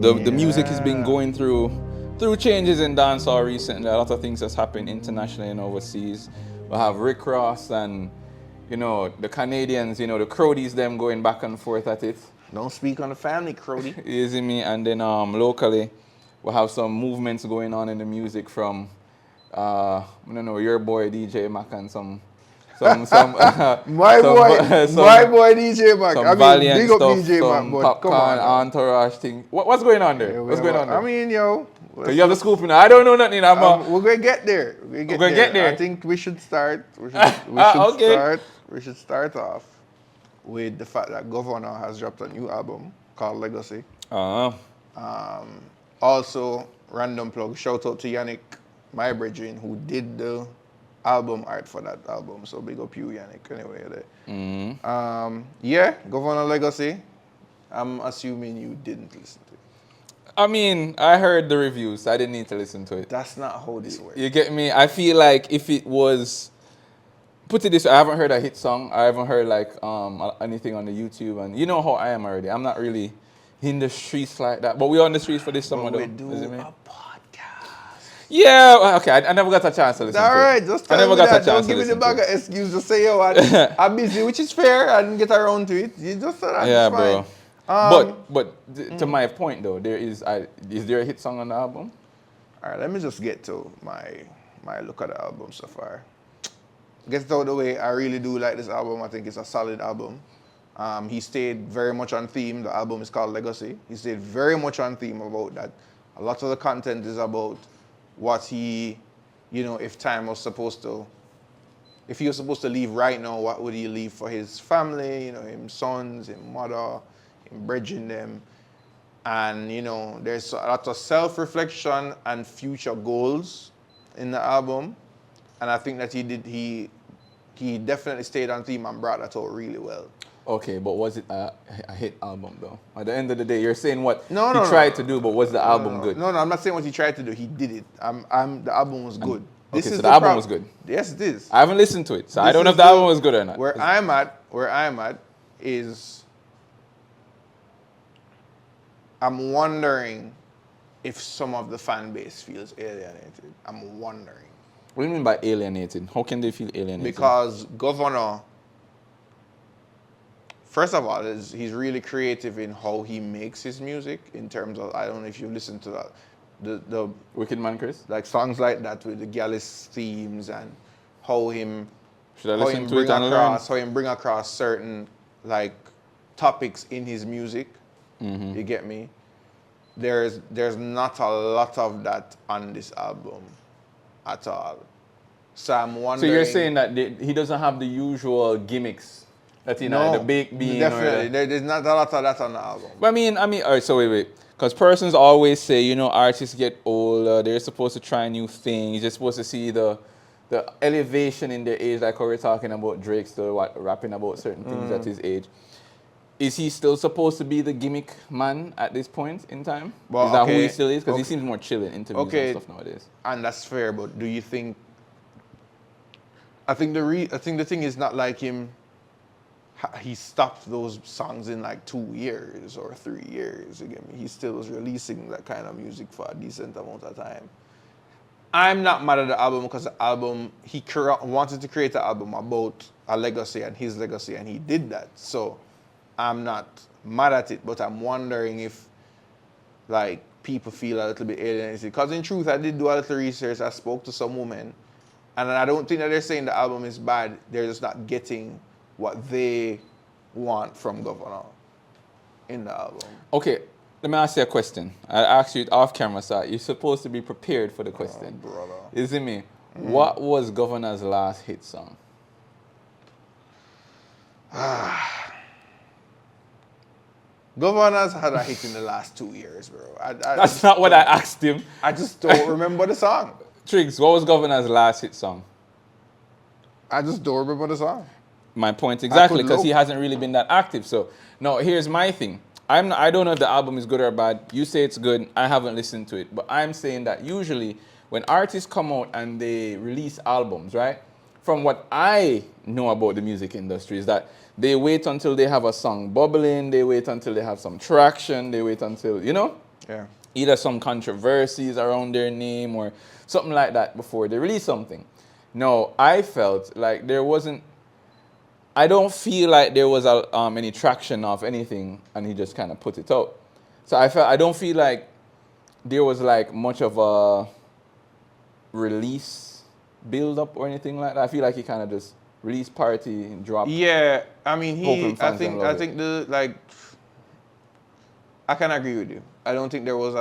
The music has been going through changes in dancehall recently. A lot of things has happened internationally and overseas. We have Rick Ross and the Canadians, the Crowdies, them going back and forth at it. Don't speak on the family, Crody. You see me? And then locally, we have some movements going on in the music from I don't know, your boy DJ Mac and some My boy DJ Mac. some I mean, Valiant big up stuff, DJ some Mac, but come on. Popcaan, Entourage thing. What's going on there? What's going on there? I mean, yo. You have the scoop now. I don't know nothing. We're gonna get there. We're gonna get there. I think we should start. We should start off with the fact that Governor has dropped a new album called Legacy. Also, random plug. Shout out to Yannick, my brethren, who did the album art for that album. So big up you, Yannick. Anyway, there. Governor Legacy. I'm assuming you didn't listen to it. I mean, I heard the reviews. I didn't need to listen to it. That's not how this works. You get me? I feel like if it was, put it this way, I haven't heard a hit song. I haven't heard like anything on the YouTube, and you know how I am already. I'm not really in the streets like that, but we're on the streets for this summer though. We do a podcast. Yeah, okay. I never got a chance to listen to it. All right, just tell me that. Don't give me the bag of excuse to say, yo, I'm busy, which is fair. I didn't get around to it. You just said that. Yeah, bro. To my point though, is there a hit song on the album? All right, let me just get to my look at the album so far. Get it out of the way. I really do like this album. I think it's a solid album. He stayed very much on theme. The album is called Legacy. He stayed very much on theme about that. A lot of the content is about what he, if time was supposed to, if he was supposed to leave right now, what would he leave for his family, him sons, him mother, him bridging them. And, there's a lot of self-reflection and future goals in the album. And I think that he definitely stayed on theme and brought that out really well. Okay, but was it a hit album though? At the end of the day, you're saying what he tried to do, but was the album good? No, I'm not saying what he tried to do. He did it. The album was good. So the album was good? Yes, it is. I haven't listened to it, so I don't know if the album was good or not. Where I'm at is I'm wondering if some of the fan base feels alienated. I'm wondering. What do you mean by alienated? How can they feel alienated? Because Governor, first of all, he's really creative in how he makes his music. In terms of, I don't know if you listen to that, the Wicked Man Chris, like songs like that with the Gallus themes and how him bring across certain like topics in his music. Mm-hmm. You get me? There's not a lot of that on this album at all. So I'm wondering. So you're saying that he doesn't have the usual gimmicks that the baked bean. Definitely, there's not a lot of that on the album. But I mean, all right. So wait, because persons always say, artists get older, they're supposed to try new things. You're supposed to see the elevation in their age, like how we're talking about Drake still rapping about certain things at his age. Is he still supposed to be the gimmick man at this point in time? Well, is that who he still is? Because he seems more chill in interviews and stuff nowadays. And that's fair, but do you think? I think the thing is not like him. He stopped those songs in like 2 years or 3 years. You get me? He still was releasing that kind of music for a decent amount of time. I'm not mad at the album because the album he wanted to create an album about a legacy and his legacy, and he did that. So I'm not mad at it, but I'm wondering if, like, people feel a little bit alienated. Because in truth, I did do a little research. I spoke to some women, and I don't think that they're saying the album is bad. They're just not getting what they want from Governor in the album. Okay, let me ask you a question. I asked you it off camera, so you're supposed to be prepared for the question. Oh, brother. Is it me? Mm-hmm. What was Governor's last hit song? Governor's had a hit in the last 2 years, bro. That's not what I asked him. I just don't remember the song. Triggs, what was Governor's last hit song? I just don't remember the song. My point exactly, because he hasn't really been that active. So, no, here's my thing. I don't know if the album is good or bad. You say it's good. I haven't listened to it. But I'm saying that usually when artists come out and they release albums, right? From what I know about the music industry is that they wait until they have a song bubbling. They wait until they have some traction. They wait until, Yeah. Either some controversies around their name or something like that before they release something. No, I felt like there wasn't. I don't feel like there was any traction of anything, and he just kind of put it out. So I don't feel like there was like much of a release build up or anything like that. I feel like he kind of just released party and dropped. Yeah, I mean, Hoping fans don't love I think the like, I can agree with you. I don't think there was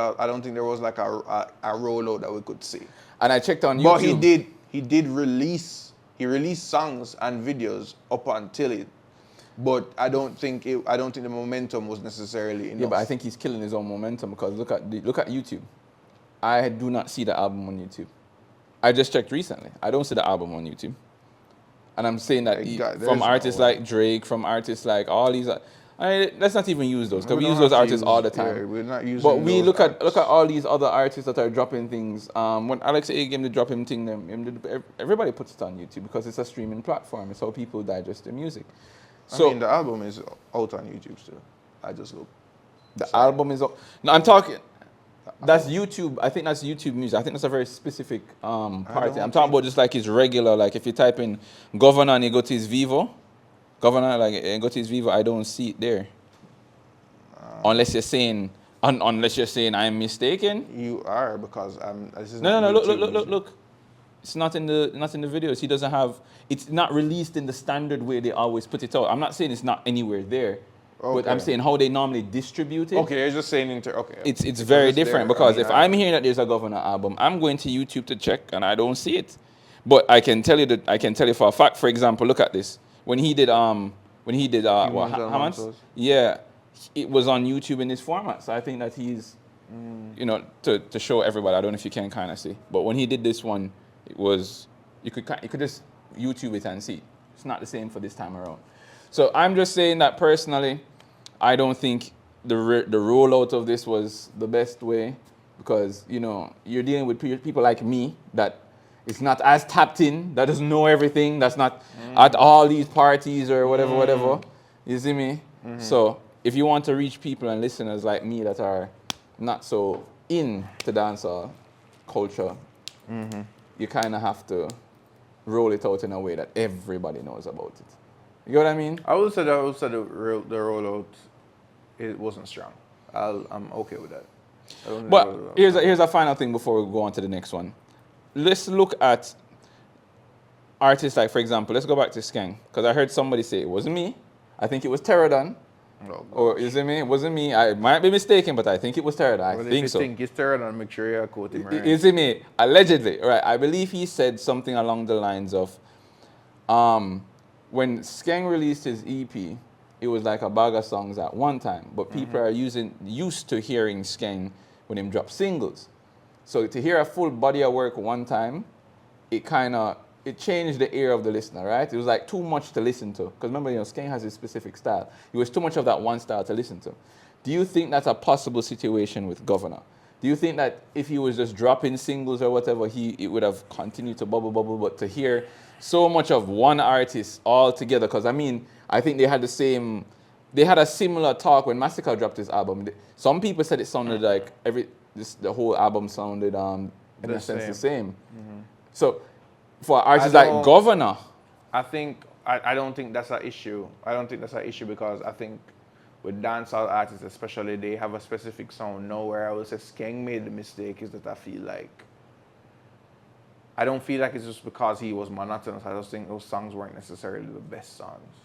like a rollout that we could see. And I checked on YouTube. But he released songs and videos up until it. But I don't think the momentum was necessarily enough. Yeah, but I think he's killing his own momentum because look at YouTube. I do not see the album on YouTube. I just checked recently. I don't see the album on YouTube. And I'm saying that from artists like Drake, from artists like all these. Let's not even use those because we use those artists all the time. Yeah, we're not using. But we those look artists. at all these other artists that are dropping things. When Alex A came to drop him thing, everybody puts it on YouTube because it's a streaming platform. It's how people digest their music. So I mean, the album is out on YouTube still. I just look. The album is up. No, I'm talking. That's YouTube. I think that's YouTube music. I think that's a very specific party. I'm talking about just like his regular. Like if you type in Governor and you go to his Vivo, Governor and go to his Vivo, I don't see it there. Unless you're saying I'm mistaken. You are because this is No. not Look. It's not in the videos. He doesn't have. It's not released in the standard way they always put it out. I'm not saying it's not anywhere there. Okay. But I'm saying how they normally distribute it. Okay, you're just saying okay. It's very different because if I'm hearing that there's a Governor album, I'm going to YouTube to check and I don't see it. But I can tell you for a fact. For example, look at this. When he did Hamas, yeah, it was on YouTube in this format. So I think that he's to show everybody. I don't know if you can kind of see, but when he did this one, it was you could just YouTube it and see. It's not the same for this time around. So I'm just saying that personally, I don't think the rollout of this was the best way because, you're dealing with people like me that is not as tapped in, that doesn't know everything, that's not at all these parties or whatever. You see me? So if you want to reach people and listeners like me that are not so into dancehall culture, you kind of have to roll it out in a way that everybody knows about it. You know what I mean? I would say the rollout, it wasn't strong. I'm okay with that. But here's a final thing before we go on to the next one. Let's look at artists like, for example, let's go back to Skeng. Because I heard somebody say it wasn't me. I think it was Terradon. Or is it me? It wasn't me. I might be mistaken, but I think it was Terradon. I think so. If you think it's Terradon, make sure you quote him right. Is it me? Allegedly. Right. I believe he said something along the lines of, when Skeng released his EP, it was like a bag of songs at one time. But people are used to hearing Skeng when him drop singles. So to hear a full body of work one time, it changed the ear of the listener, right? It was like too much to listen to. Because remember, Skeng has a specific style. It was too much of that one style to listen to. Do you think that's a possible situation with Governor? Do you think that if he was just dropping singles or whatever, it would have continued to bubble, but to hear so much of one artist all together? Because I think they had a similar talk when Massacre dropped his album. Some people said it sounded like the whole album sounded in a sense the same. So for artists like Governor, I don't think that's an issue. I don't think that's an issue because I think with dancehall artists especially, they have a specific sound now where I would say Skeng made the mistake is that I don't feel like it's just because he was monotonous. I just think those songs weren't necessarily the best songs.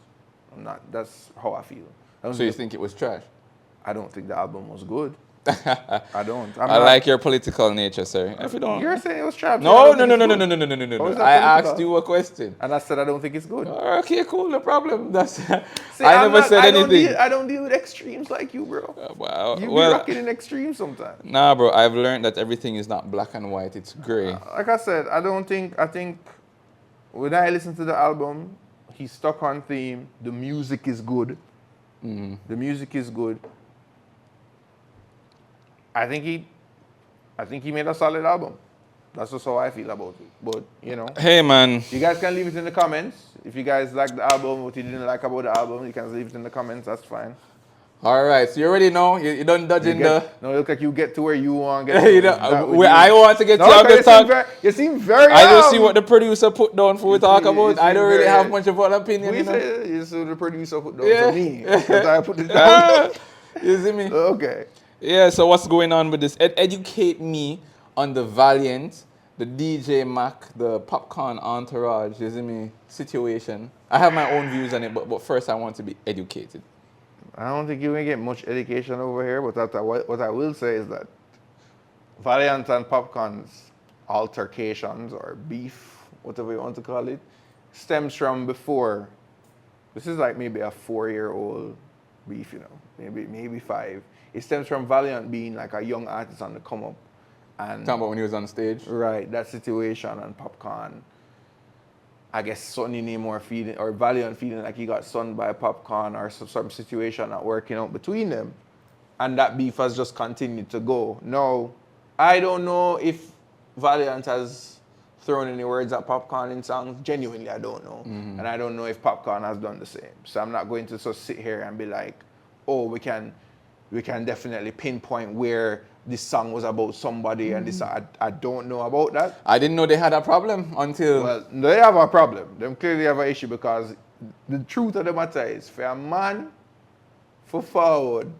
That's how I feel. So you think it was trash? I don't think the album was good. I don't. I like your political nature, sir. If you don't, you're saying it was trash. No. I asked you a question, and I said I don't think it's good. Okay, cool, no problem. See, I never said anything. I don't deal with extremes like you, bro. You be rocking in extremes sometimes. Nah, bro. I've learned that everything is not black and white. It's gray. Like I said, I think when I listen to the album, he's stuck on theme. The music is good. The music is good. I think he made a solid album. That's just how I feel about it. But, Hey, man. You guys can leave it in the comments. If you guys like the album, what you didn't like about the album, you can leave it in the comments. That's fine. All right, so you already know. You don't dodge in the. No, look like you get to where you want to get You to. Is know, that what where you- I want to get No, to, I'm 'cause gonna you seem talk. very, you seem very. I just see what the producer put down for we you talk see- about. you I seem don't really very- have much of an opinion. We You know? say you see the producer put down Yeah. for me. Because I put it down. You see me? Okay. Yeah, so what's going on with this? Educate me on the Valiant, the DJ Mac, the Popcaan entourage, you see me, situation. I have my own views on it, but first I want to be educated. I don't think you will get much education over here, but what I will say is that Valiant and Popcorn's altercations or beef, whatever you want to call it, stems from before. This is like maybe a 4-year-old beef, you know, maybe 5. It stems from Valiant being like a young artist on the come up, and Talking about when he was on stage. right, that situation and Popcorn, I guess sunning him or feeling, or Valiant feeling like he got sunned by Popcorn or some situation not working out between them. And that beef has just continued to go. Now, I don't know if Valiant has thrown any words at Popcorn in songs. Genuinely, I don't know. And I don't know if Popcorn has done the same. So I'm not going to just sit here and be like, oh, we can definitely pinpoint where this song was about somebody and this. I don't know about that. I didn't know they had a problem until. Well, they have a problem. Them clearly have an issue because the truth of the matter is, for a man, for forward,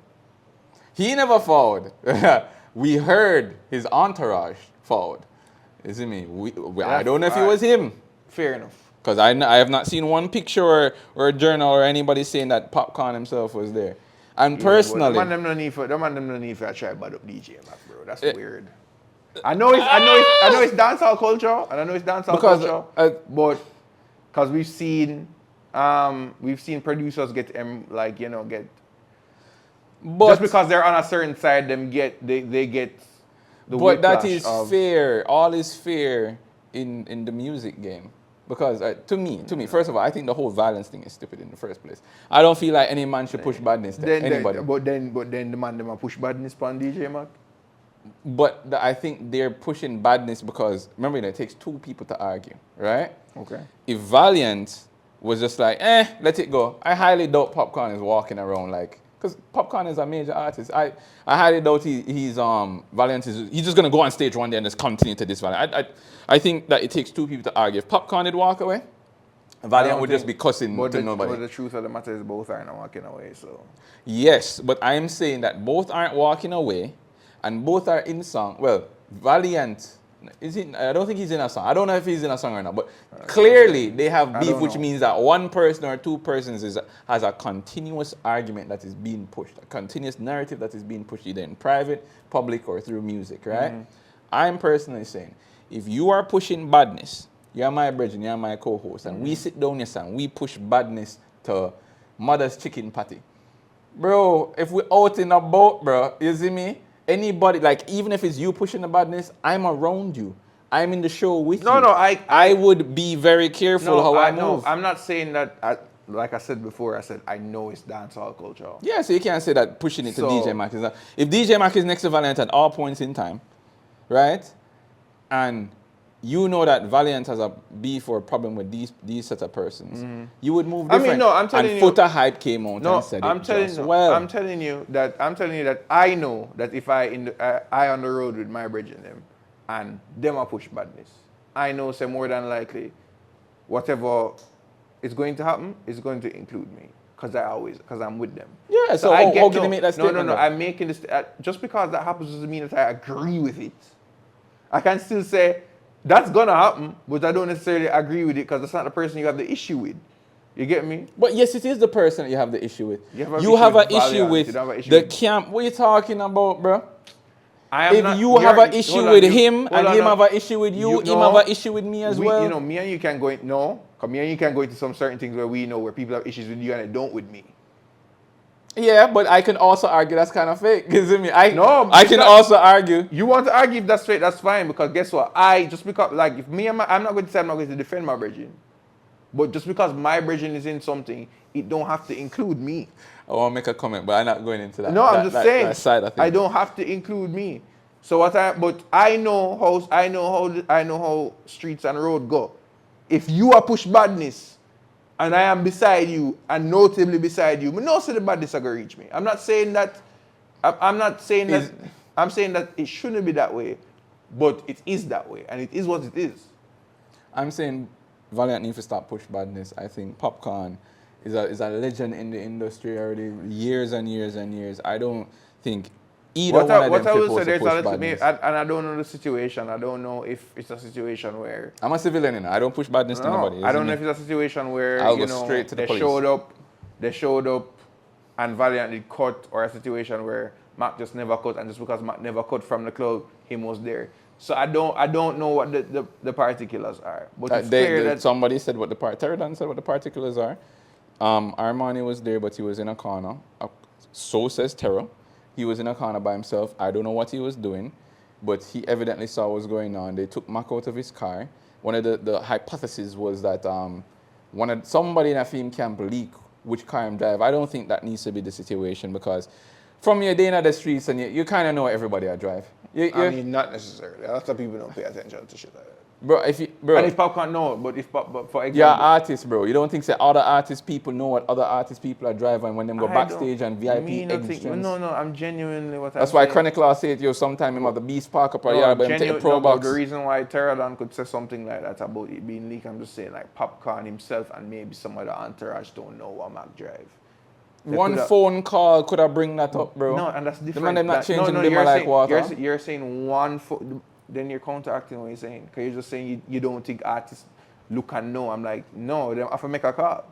He never forward. We heard his entourage forward. You see me? I don't know if it was him. fair enough. Because I have not seen one picture or a journal or anybody saying that Popcaan himself was there. And personally, the man them no need for a try bad up DJ Mac, bro. That's weird. I know it's dancehall culture, and I know it's dancehall Because, culture, but because we've seen producers get but, just because they're on a certain side, they get the but that whiplash is of, fair. All is fair in the music game. Because to me, first of all, I think the whole violence thing is stupid in the first place. I don't feel like any man should push badness to anybody. But then the man them a push badness on DJ Mac. But I think they're pushing badness because, remember, it takes 2 people to argue, right? Okay. If Valiant was just like, let it go, I highly doubt Popcaan is walking around like, because Popcaan is a major artist. I highly doubt Valiant he's just going to go on stage one day and just continue to this Valiant. I think that it takes 2 people to argue. If Popcaan did walk away, Valiant would just be cussing to nobody. But the truth of the matter is both aren't walking away, so. Yes, but I'm saying that both aren't walking away and both are in song. Well, Valiant, I don't think he's in a song. I don't know if he's in a song or not, but clearly they have beef, which means that one person or 2 persons has a continuous argument that is being pushed, a continuous narrative that is being pushed either in private, public, or through music, right? I'm personally saying, if you are pushing badness, you're my brethren, you're my co-host, and we sit down here and we push badness to mother's chicken patty. Bro, if we're out in a boat, bro, you see me? Anybody, like, even if it's you pushing the badness, I'm around you. I'm in the show with you. No, I would be very careful how I move. I'm not saying that, like I said before, I know it's dancehall culture. Yeah, so you can't say that pushing it to So- DJ Mac is not. If DJ Mac is next to Valiant at all points in time, right? And you know that Valiant has a beef or problem with these set of persons, you would move I different. mean, no, I'm telling and you- Footer Hype came out and said I'm it telling just you, well. I'm telling you that I know that if I on the road with my brethren them and them a push badness, I know say more than likely whatever is going to happen is going to include me because I'm with them. Yeah, so I how can you make that statement? No. though? I'm making this just because that happens doesn't mean that I agree with it. I can still say that's gonna happen, but I don't necessarily agree with it because that's not the person you have the issue with. You get me? But yes, it is the person that you have the issue with. You have an You issue have with an issue Valiant. with You don't have an issue the with- camp. What are you talking about, bro? I am not- If you have you're- an issue hold on, with you- him hold and on, him no. have an issue with you, him no. have an issue with me as well. You know, me and you can go in, no, because me and you can go into some certain things where we know where people have issues with you and they don't with me. Yeah, but I can also argue that's kind of fake. You see me? I it's can not- also argue. You want to argue if that's straight, that's fine, because guess what? Just because, like, if me and I'm not going to say I'm not going to defend my brethren, but just because my brethren is in something, it don't have to include me. I want to make a comment, but I'm not going into that. No, I'm just saying. That side of things. I don't have to include me. So but I know how streets and road go. If you are push badness and I am beside you, and notably beside you, I know say the badness are gonna reach me. I'm not saying that. I'm not saying that. I'm saying that it shouldn't be that way, but it is that way, and it is what it is. I'm saying Valiant need to stop push badness. I think Popcaan is a legend in the industry already, years and years and years. I don't think either one of them I will supposed say, to there's push a little, badness. and I don't know the situation. I don't know if it's a situation where. I'm a civilian, you know. I don't push badness to nobody. No, I don't know if it's a situation where I'll go straight to the police. They showed up, and Valiant did cut, or a situation where Mac just never cut, and just because Mac never cut from the club, him was there. So I don't know what the particulars are, but it's clear that somebody said what the Terradon said what the particulars are. Armani was there, but he was in a corner. So says Terra. He was in a corner by himself. I don't know what he was doing, but he evidently saw what was going on. They took Mac out of his car. One of the hypotheses was that somebody in a film camp leak which car him drive. I don't think that needs to be the situation, because from your day in the streets and you kind of know everybody I drive. I mean, not necessarily. A lot of people don't pay attention to shit like that. Bro, and if Popcaan know, but for example, you're an artist, bro. You don't think that other artists people know what other artists people are driving when them go backstage and VIP entrance? No, I'm genuinely what That's why Chronic Law said to you sometime him have the beast park up or yeah, but him take a pro box. The reason why Terradon could say something like that about it being leaked, I'm just saying like Popcaan himself and maybe some other entourage don't know what Mac drive. One phone call could have bring that up, bro. No, and that's different. The man them not changing them like water. You're saying one phone. Then you're counteracting what you're saying. Because you're just saying you don't think artists look and know. I'm like, no, they have to make a call.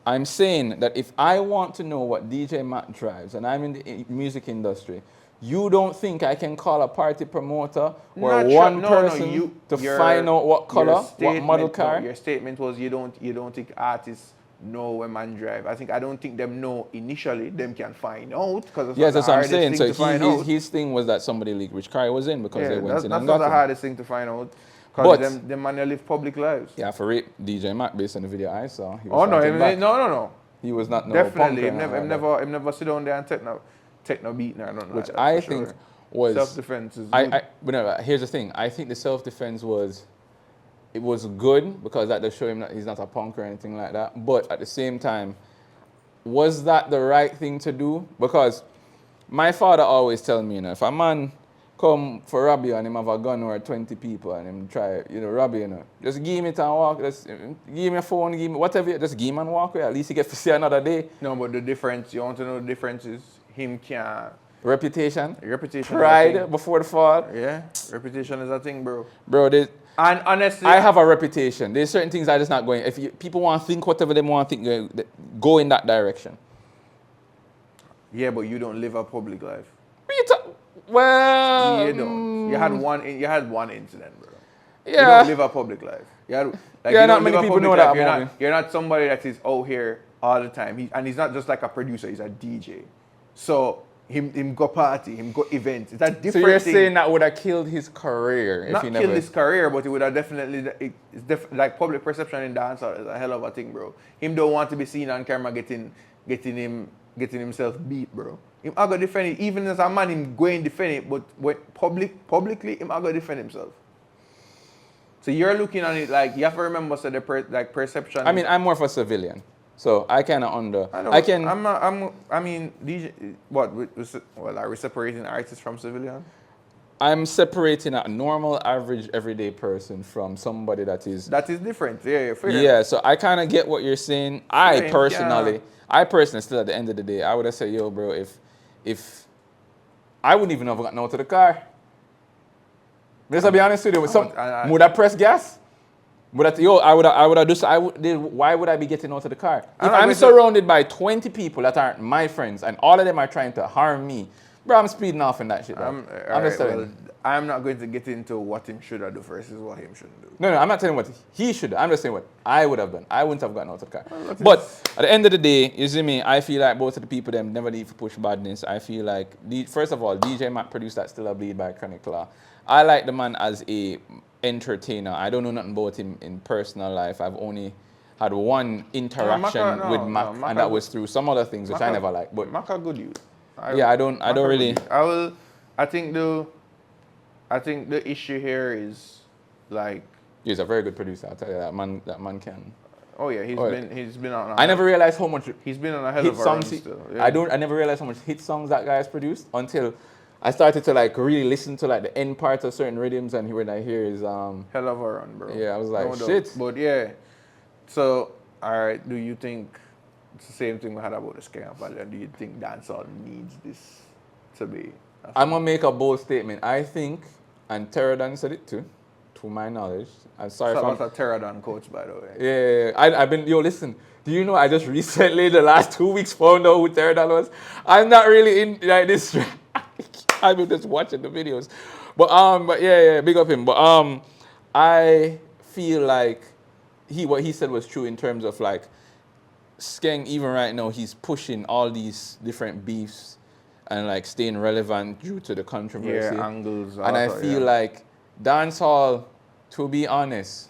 I'm saying that if I want to know what DJ Matt drives and I'm in the music industry, you don't think I can call a party promoter or person to find out what color, what model car? Your statement was you don't think artists know when man drive. I don't think them know initially. Them can find out because yes, that's what I'm saying. So his thing was that somebody leaked which car he was in because they went in and got him. That's not the hardest thing to find out. Because them man they live public lives. Yeah, for rape DJ Mac based on the video I saw. No. He was not definitely. He never sit down there and take no beat or nothing. Which like that, I think was self-defense is good. But no, here's the thing. I think the self-defense was good because that does show him that he's not a punk or anything like that. But at the same time, was that the right thing to do? Because my father always tell me, if a man come for rob you and him have a gun or 20 people and him try, rob you, just give him it and walk. Just give me a phone, give me whatever. Just give him and walk away. At least he get to see another day. No, but the difference, you want to know the difference is him can't. Reputation. Pride before the fall. Yeah, reputation is a thing, bro. Bro, and honestly, I have a reputation. There's certain things I just not going. If people want to think whatever they want to think, go in that direction. Yeah, but you don't live a public life. Well, you don't. You had one incident, bro. Yeah. You don't live a public life. Not many people know that about me. You're not somebody that is out here all the time. And he's not just like a producer. He's a DJ. So him go party, him go events. It's a different So you're thing. saying that would have killed his career Not killed his career, but it would have definitely. Like public perception in dancehall is a hell of a thing, bro. Him don't want to be seen on camera getting himself beat, bro. Him I go defend it. Even as a man, him going defend it, but when publicly, him I go defend himself. So you're looking at it like you have to remember so the perception. I mean, I'm more of a civilian. So I kind of DJ. What? Are we separating artists from civilian? I'm separating a normal, average, everyday person from somebody that is different. Yeah, fair. Yeah. So I kind of get what you're saying. I personally, still at the end of the day, I would have said, yo, bro, if I wouldn't even have gotten out of the car. Let's be honest with you. Would I press gas? Why would I be getting out of the car? If I'm surrounded by 20 people that aren't my friends and all of them are trying to harm me, bro, I'm speeding off in that shit. I'm not going to get into what him should have do versus what him shouldn't do. No, I'm not telling what he should do. I'm just saying what I would have done. I wouldn't have gotten out of the car. But at the end of the day, you see me, I feel like both of the people them never need to push badness. I feel like, first of all, DJ Matt produced that Still a Bleed by Chronic Law. I like the man as a entertainer. I don't know nothing about him in personal life. I've only had one interaction with Mac, and that was through some other things which I never liked. But Mac a good youth. I don't really. I think the issue here is like he's a very good producer. I'll tell you that man can. Oh yeah, Oh, he's been on. I never realized how much He's been on a hell hit of a run songs. still. Yeah. I never realized how much hit songs that guy has produced until I started to like really listen to like the end parts of certain rhythms, and when I hear his Hell of a run, bro. yeah, I was like, No doubt. shit. But yeah. So, all right. Do you think it's the same thing we had about the Skank Valley? And do you think dancehall needs this to be? I'm gonna make a bold statement. I think, and Terradon said it too, to my knowledge. I'm sorry So if I'm. that's a Terradon coach, by the way. Yeah, I've been. Yo, listen. Do you know I just recently, the last 2 weeks, found out who Terradon was? I'm not really in like this. I've been just watching the videos, but yeah, big up him. But I feel like what he said was true in terms of like Skeng. Even right now, he's pushing all these different beefs and like staying relevant due to the controversy. Yeah, angles. And I also, feel yeah. like dancehall, to be honest,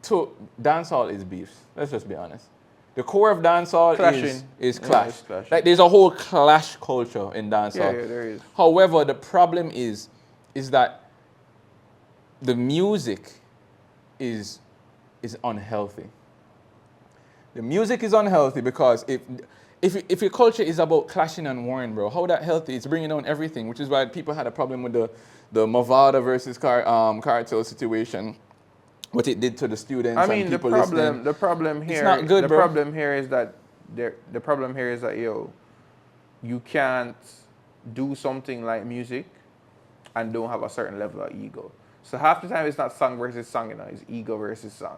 dancehall is beefs. Let's just be honest. The core of dancehall is Yeah, clash. it's clashing. Like there's a whole clash culture in dancehall. Yeah, there is. However, the problem is that the music is unhealthy. The music is unhealthy because if your culture is about clashing and warring, bro, how that healthy? It's bringing down everything, which is why people had a problem with the Mavada versus Cartel situation. What it did to the students I mean, and the people problem, listening. the problem here, not good, the bro. problem here is that the problem here is that you can't do something like music and don't have a certain level of ego. So half the time it's not song versus song, it's ego versus song.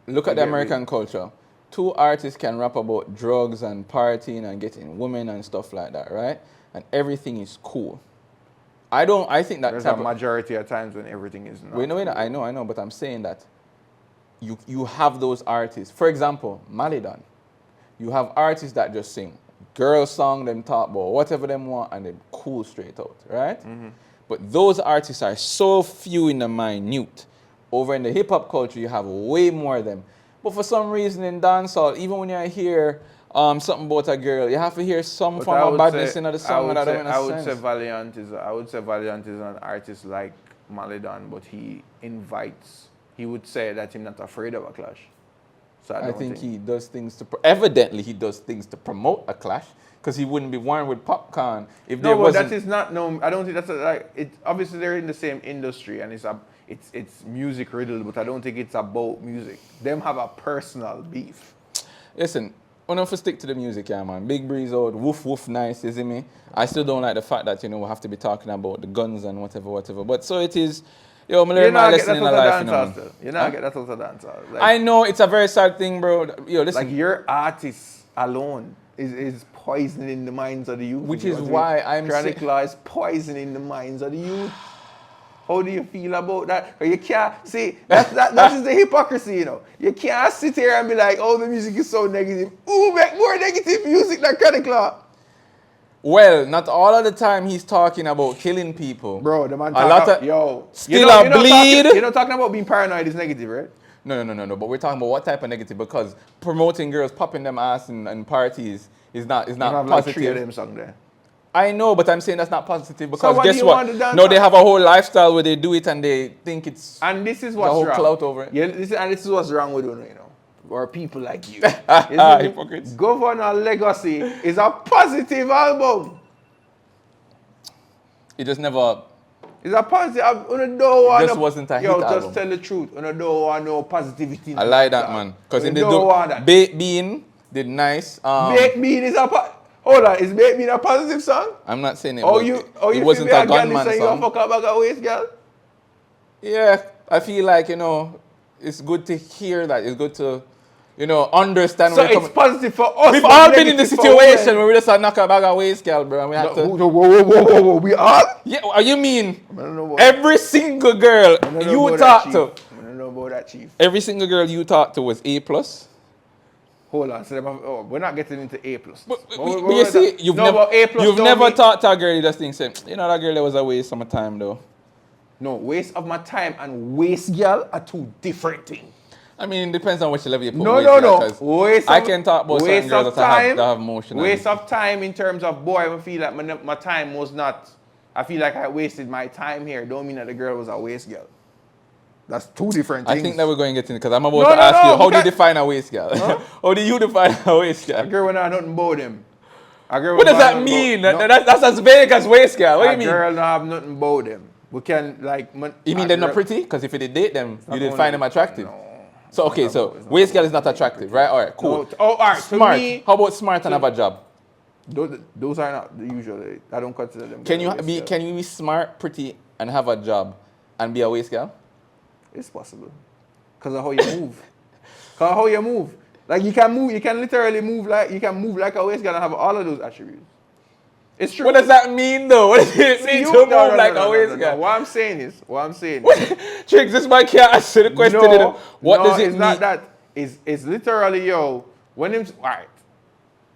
Look at the American culture. Two artists can rap about drugs and partying and getting women and stuff like that, right? And everything is cool. I think that There's a majority of times when everything is not. Wait, no, I know, but I'm saying that you have those artists. For example, Malidon. You have artists that just sing girl song, them talk about whatever them want, and them cool straight out, right? Mm-hmm. But those artists are so few in the minute. Over in the hip hop culture, you have way more of them. But for some reason in dancehall, even when you hear something about a girl, you have to hear some But form of badness in the song. I would say Valiant is an artist like Malidon, but he would say that he's not afraid of a clash. So I think he does things evidently he does things to promote a clash, because he wouldn't be warring with Popcaan if there wasn't. That is not I don't think that's obviously they're in the same industry and it's music riddled, but I don't think it's about music. Them have a personal beef. Listen, I don't stick to the music, yeah, man. Big Breeze out, woof woof nice, you see me? I still don't like the fact that, we have to be talking about the guns and whatever. But so it is, I learn my lesson in life, You're not get that also dancehall. Like, I know, it's a very sad thing, bro. Listen. like your artist alone is poisoning the minds of the youth. Which is why I'm saying Law is poisoning the minds of the youth. How do you feel about that? Or you can't see that is the hypocrisy, You can't sit here and be like, oh, the music is so negative. Ooh, make more negative music than Chronic Law. Well, not all of the time he's talking about killing people. Bro, the man a lot of still bleed. You're not talking about being paranoid is negative, right? No. But we're talking about what type of negative, because promoting girls popping them ass and parties is not positive. Like 3 of them song there. I know, but I'm saying that's not positive, because So guess what? No, they have a whole lifestyle where they do it and they think it's and this is the what's whole wrong. clout over it. Yeah, this is what's wrong with or people like you. Hypocrites. Governor Legacy is a positive album. It just never. It's a positive album. It just wasn't a hit album. Just tell the truth. You don't want no positivity. I like that, man. Because in the Baked Bean did nice. Baked Bean is hold on, is Baked Bean a positive song? I'm not saying it. It wasn't a gunman song. You fuck up like a waist, girl? Yeah, I feel like it's good to hear that. It's good to understand. So it's positive for us. We've all been in the situation where we just knock a bag of waist, girl, bro, and we have to. Whoa, we all? Yeah, you mean I don't know about every single girl you talk to? I don't know about that, Chief. Every single girl you talk to was A+. Hold on, so we're not getting into A+. But you see, you've never talked to a girl you just think, say, that girl that was a waste of my time, though. No, waste of my time and waste girl are two different things. I mean, it depends on which level you put No. I can talk about certain girls that have motion. Waste of time in terms of, boy, I feel like my time was not, I feel like I wasted my time here. Don't mean that the girl was a waste girl. That's two different I things. think that we're going to get in because I'm about No, to no, ask no, you, how do you because- define a waist girl? Huh? How do you define a waist A girl? girl when I nothing about them. A girl What when does I that nothing mean? About, no, That's as vague as waist girl. What do a you mean? girl not have nothing about them. We can like. You mean they're not pretty? Because if you did date them, you did find them attractive. No. So okay, so waist girl is not attractive, right? All right, cool. No, all right. Smart. To me, How about smart and have a job? those are not the usual. I don't consider them. Can you waist be girl. can you be smart, pretty, and have a job, and be a waist girl? It's possible. Because of how you move. Because of how you move. Like you can move, you can literally move like a waist girl and have all of those attributes. It's true. What does that mean though? What does it mean to move like a waist girl? What I'm saying is, Tricks, this man can't answer the question. What does it it's mean? not that. It's literally, yo, when him, all right,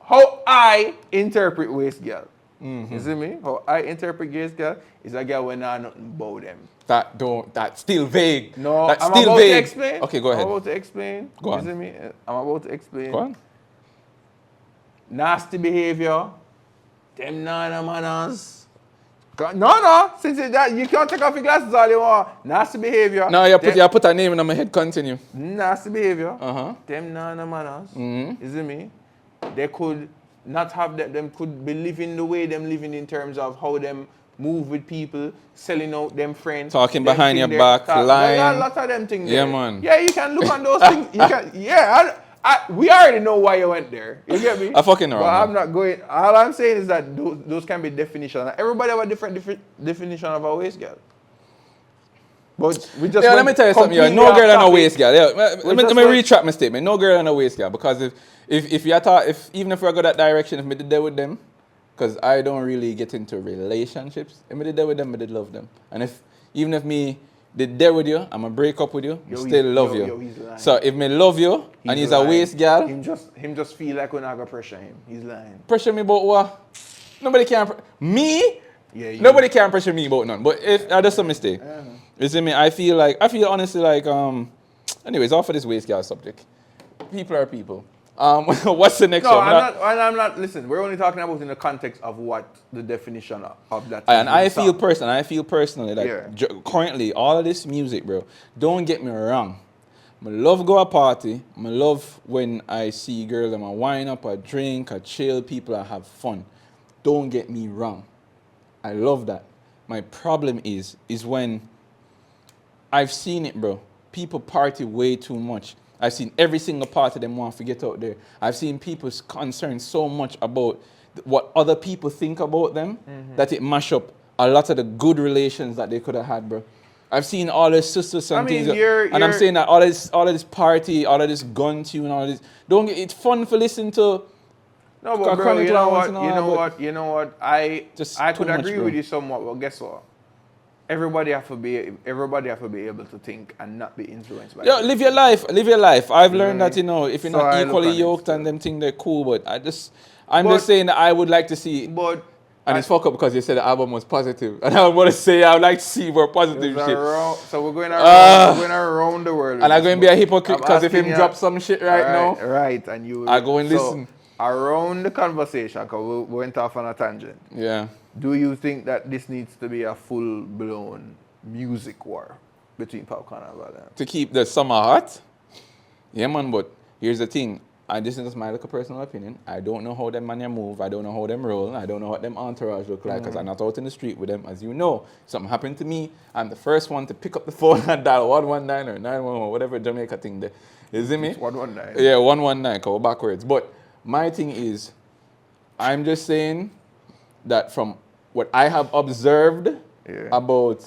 how I interpret waist girl. Mm-hmm. You see me? How I interpret waist girl is a girl when I nothing about them. That's still vague. No, that's I'm still about vague. to explain. Okay, go ahead. I'm about to explain. Go on. You see me? I'm about to explain. Go on. Nasty behavior. Them nana manners. No. Since it's that, you can't take off your glasses all you want. Nasty behavior. No, you put a name in my head. Continue. Nasty behavior. Uh-huh. Them nana manners. Mm-hmm. You see me? They could not have them could be living the way them living in terms of how them move with people, selling out them friends. Talking them behind your thing back, there. lying. There are a lot of them things Yeah, there. man. Yeah, you can look on those things. You can, yeah, we already know why you went there. You get me? I fucking know. But Man. I'm not going. All I'm saying is that those can be definitions. Everybody have a different definition of a waist girl. But we just Let me tell you something. Yeah, no girl and no waist girl. Yeah, let me retract my statement. No girl and no waist girl, because if you thought even if we go that direction, if me did that with them, because I don't really get into relationships. If me did that with them, I did love them. And even if me did there with you, I'm gonna break up with you, still love you. he's lying. So if me love you and he's a lying. waist girl, him just feel like we're not gonna pressure him. He's lying. pressure me about what? Nobody can me. Yeah, you. Nobody can pressure me about none. But if that's a mistake, you see me, I feel honestly like anyways, off of this waist girl subject. People are people. What's the next No, one? I'm not. Listen, we're only talking about in the context of what the definition of that. And I is. feel personally that Yeah. currently all of this music, bro. Don't get me wrong. I love go a party. I love when I see girls and I wine up, I drink, I chill, people, I have fun. Don't get me wrong. I love that. My problem is when I've seen it, bro. People party way too much. I've seen every single party them want to get out there. I've seen people concerned so much about what other people think about them that it mash up a lot of the good relations that they could have had, bro. I've seen all this sisters and things. I'm saying that all of this party, all of this gun tune, all of this. It's fun for listening to. No, but bro, Chronic you know Allowance what? You know what? I Just could too much, agree bro. with you somewhat. Well, guess what? Everybody have to be able to think and not be influenced by. Yeah, live your life. I've learned that, if you're So not I look equally on it yoked still. and them think they're cool, but I'm just saying that I would like to see, But and it's fuck up because you said the album was positive, and I want to say I would like to see more positive shit. So we're going around the world. And I'm going to be a hypocrite I'm because if him asking you- drop some shit right now, right, and you. I go and so, listen. Around the conversation, because we went off on a tangent. yeah. Do you think that this needs to be a full-blown music war between Popcaan and Valiant? To keep the summer hot, yeah, man. But here's the thing. This is just my little personal opinion. I don't know how them man move. I don't know how them roll. I don't know what them entourage look like because I'm not out in the street with them. As you know, something happened to me. I'm the first one to pick up the phone and dial 119 or 911, whatever Jamaica thing there. You see me? It's 119. Yeah, 119, go backwards. But my thing is, I'm just saying that from what I have observed about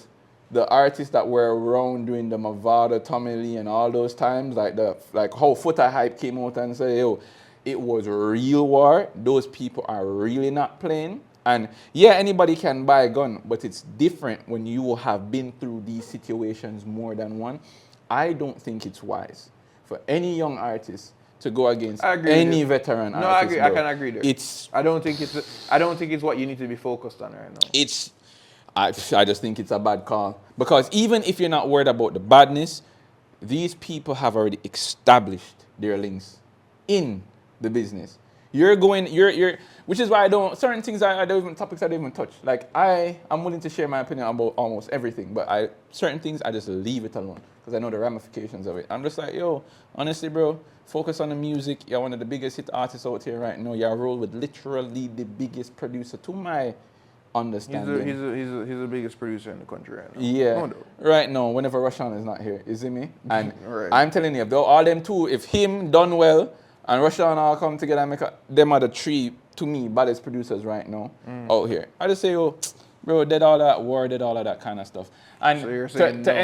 the artists that were around during the Mavado, Tommy Lee, and all those times, like how Foota Hype came out and said, yo, it was real war. Those people are really not playing. And yeah, anybody can buy a gun, but it's different when you have been through these situations more than one. I don't think it's wise for any young artist to go against any veteran artist. No, I agree. Bro. I can agree there. I don't think it's what you need to be focused on right now. I just think it's a bad call. Because even if you're not worried about the badness, these people have already established their links in the business. You're, which is why I don't, certain things I don't even, topics I don't even touch. Like, I'm willing to share my opinion about almost everything, but certain things I just leave it alone because I know the ramifications of it. I'm just like, yo, honestly, bro, focus on the music. You're one of the biggest hit artists out here right now. You're roll with literally the biggest producer to my understanding. He's the biggest producer in the country right now. Yeah, No, no. right now, whenever Rashawn is not here, you see me? And Right. I'm telling you, if all them two, if him done well and Rashawn all come together and them are the three, to me, baddest producers right now out here. I just say, oh, bro, did all that war, did all of that kind of stuff. And So you're saying to no.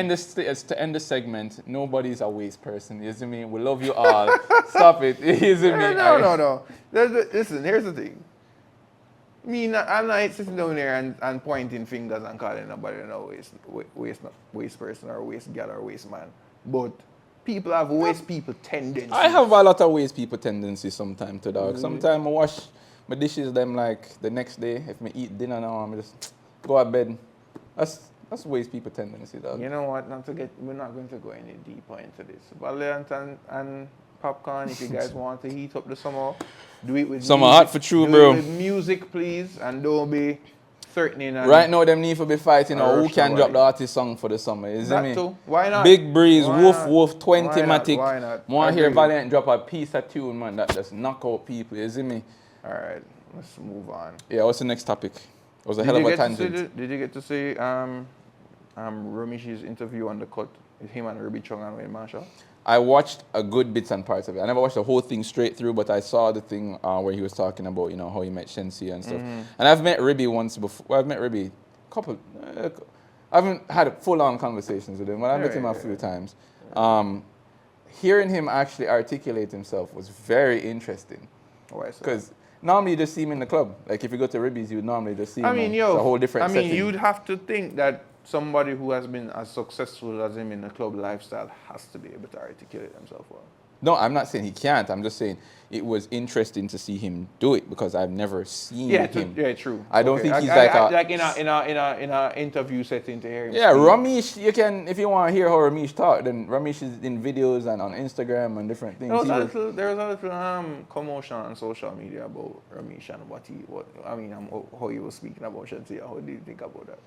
end the segment, nobody's a waste person, you see me? We love you all. Stop it, you see me? No. Listen, here's the thing. I'm not sitting down there and pointing fingers and calling nobody no waste person or waste gal or waste man. But people have waste people tendencies. I have a lot of waste people tendencies sometimes to dog. Sometimes I wash my dishes them like the next day. If I eat dinner now, I'm just go to bed. That's waste people tendency, dog. You know what? We're not going to go any deeper into this. Valiant and Popcaan, if you guys want to heat up the summer, do it with Summer music. hot for true, Do bro. it with music, please, and don't be threatening. And Right now, them need to be fighting Or who can somebody. drop the artist song for the summer. You see that me? too. Why not? Big Breeze, Why Woof not? Woof, 20 Why not? Matic. Why not? Want to hear Agreed. Valiant drop a piece of tune, man, that just knock out people. You see me? All right, let's move on. Yeah, what's the next topic? It was a hell of a tangent. Did you get to see Ramish's interview on the cut with him and Ruby Chung and Wayne Marshall? I watched a good bits and parts of it. I never watched the whole thing straight through, but I saw the thing where he was talking about, how he met Shensi and stuff. And I've met Ribby once before. Well, I've met Ribby I haven't had full-on conversations with him, but I've met him a few times. Hearing him actually articulate himself was very interesting. Why so? Because normally you just see him in the club. Like if you go to Ribby's, you would normally just see him. It's a whole different setting. you'd have to think that somebody who has been as successful as him in the club lifestyle has to be able to articulate himself well. No, I'm not saying he can't. I'm just saying it was interesting to see him do it because I've never seen him. Yeah, true. I don't think he's like in a interview setting to hear him. Yeah, speak. Ramesh, you can, if you want to hear how Ramesh talk, then Ramesh is in videos and on Instagram and different things. There was a little commotion on social media about Ramesh and how he was speaking about Shanti. How do you think about that?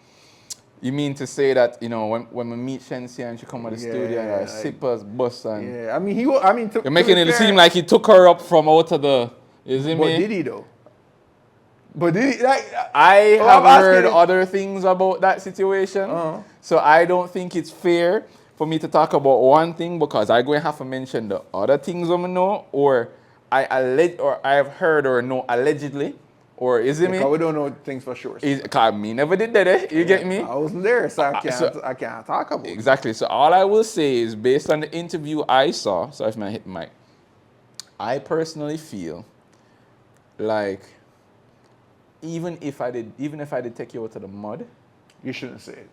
You mean to say that, when we meet Shensi and she come to the studio and her zippers bust and... Yeah, You're making it seem like he took her up from out of the... You see me? But did he though? But did he? I have I'm heard asking- other things about that situation. Uh-huh. So I don't think it's fair for me to talk about one thing because I'm going to have to mention the other things I know or I've heard or know allegedly. Or is it me? Because we don't know things for sure. Because me never did that, eh? You get me? I wasn't there, so I can't talk about it. Exactly. So all I will say is based on the interview I saw, sorry if I hit the mic, I personally feel like even if I did take you out of the mud, You shouldn't say it.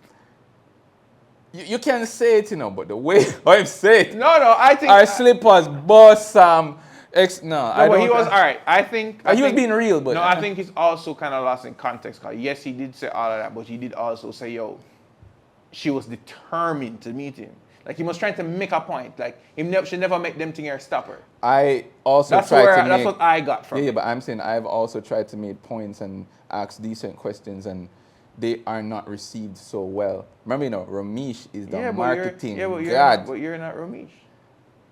you can say it, but the way I say it, No, I think... our slippers, bust I but don't. he was all right. I think He was being real, but no, I think he's also kind of lost in context. Cause yes, he did say all of that, but he did also say, "Yo, she was determined to meet him. Like he was trying to make a point. Like she never make them thing here stop her. I also That's what I got from. Yeah, but I'm saying I've also tried to make points and ask decent questions, and they are not received so well. Remember, Ramesh is the marketing god. But you're not Ramesh.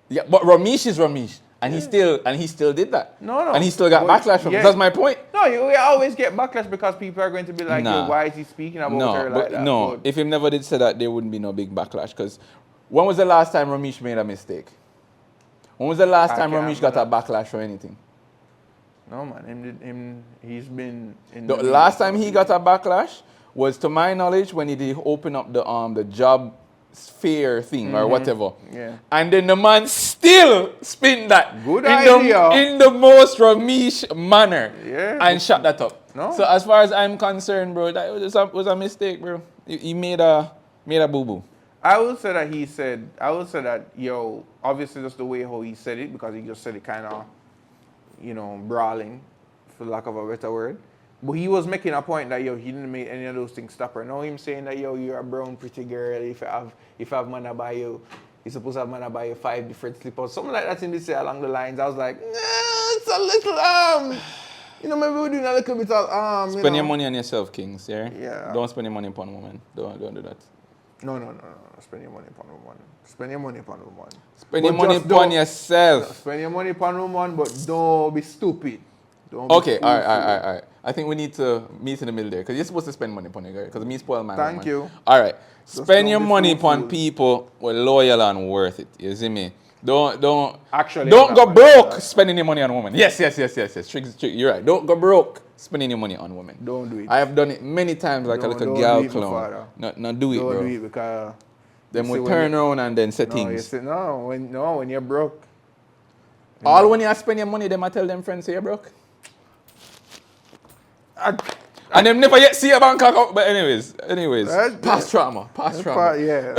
Yeah, but Ramesh is Ramesh. And he still did that. No. And he still got backlash from it. That's my point. No, you always get backlash because people are going to be like, Nah. Yo, why is he speaking about her like that? No, But if he never did say that, there wouldn't be no big backlash. Because when was the last time Ramesh made a mistake? When was the last time Ramesh got a backlash or anything? No, man. He's been in The last time he got a backlash was, to my knowledge, when he did open up the job fair thing or whatever. Yeah. And then the man still spin that Good idea. in the most Ramesh manner. Yeah. And shut that up. No. So as far as I'm concerned, bro, that was a mistake, bro. He made a boo-boo. I would say that, yo, obviously just the way how he said it, because he just said it kind of, brawling, for lack of a better word. But he was making a point that, yo, he didn't make any of those things stop her. Now him saying that, yo, you're a brown pretty girl. If I have man to buy you, you're supposed to have man to buy you 5 different slippers. Something like that in this say along the lines. I was like, nah, a little maybe we're doing a little bit of Spend your money on yourself, Kings, yeah? Yeah. Don't spend your money upon women. Don't do that. No. Spend your money upon woman. Spend your money upon woman. Spend But your money just upon don't- yourself. Spend your money upon woman, but don't be stupid. Don't Okay, be all right, fool. all right. I think we need to meet in the middle there because you're supposed to spend money upon your girl because me spoil my Thank woman. you. All right, Just spend don't your be money fool. upon people who are loyal and worth it. You see me? Don't Actually, don't I'm go not broke that. spending your money on women. Yes. You're right. Don't go broke spending your money on women. Don't do it. I have done it many times like a little Don't girl do it, my clown. father. Not do it, Don't bro. do it because Then you we see turn when you- around and then say No, you things. say when you're broke. All when you spend your money, them I tell them friends say you're broke. And them never yet see a bank account. But anyways, past trauma. Yeah.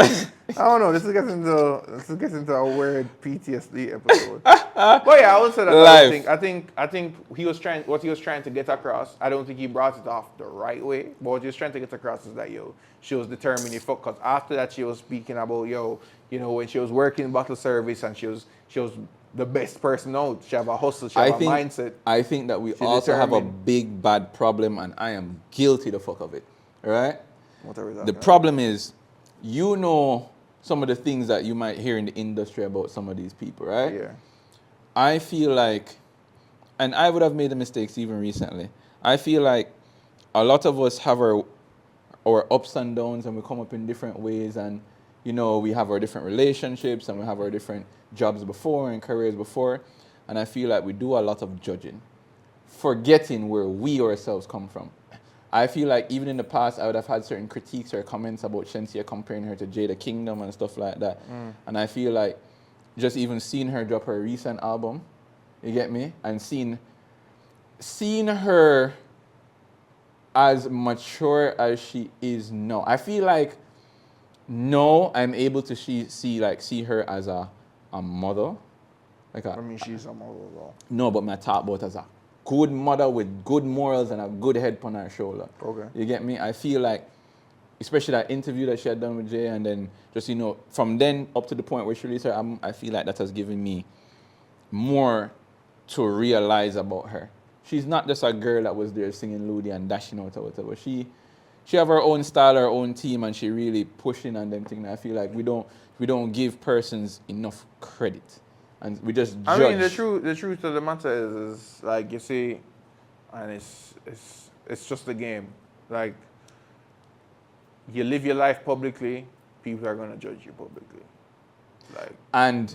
I don't know. This is getting into a weird PTSD episode. But yeah, I would say that Life. I think what he was trying to get across. I don't think he brought it off the right way. But what he was trying to get across is that she was determined to fuck. Cause after that, she was speaking about when she was working bottle service and she was the best person out. She have a hustle. She have a mindset. I think that we She's also have a determined. big bad problem, and I am guilty the fuck of it. Right? Whatever The problem is, some of the things that you might hear in the industry about some of these people, right? Yeah. I feel like, and I would have made the mistakes even recently. I feel like a lot of us have our ups and downs, and we come up in different ways, and we have our different relationships, and we have our different jobs before and careers before, and I feel like we do a lot of judging, forgetting where we ourselves come from. I feel like even in the past, I would have had certain critiques or comments about Shensia comparing her to Jada Kingdom and stuff like that. And I feel like just even seeing her drop her recent album, you get me? And seeing her as mature as she is now. I feel like now I'm able to see her as a mother. I mean, she's a model though. No, but my talk about as a good mother with good morals and a good head on her shoulder. Okay. You get me? I feel like, especially that interview that she had done with Jay, and then just, from then up to the point where she released her album, I feel like that has given me more to realize about her. She's not just a girl that was there singing Ludi and dashing out or whatever. She have her own style, her own team, and she really pushing on them things. I feel like we don't give persons enough credit. And we just judge. I mean, the truth of the matter is like you see, and it's just a game. Like you live your life publicly, people are gonna judge you publicly. Like, and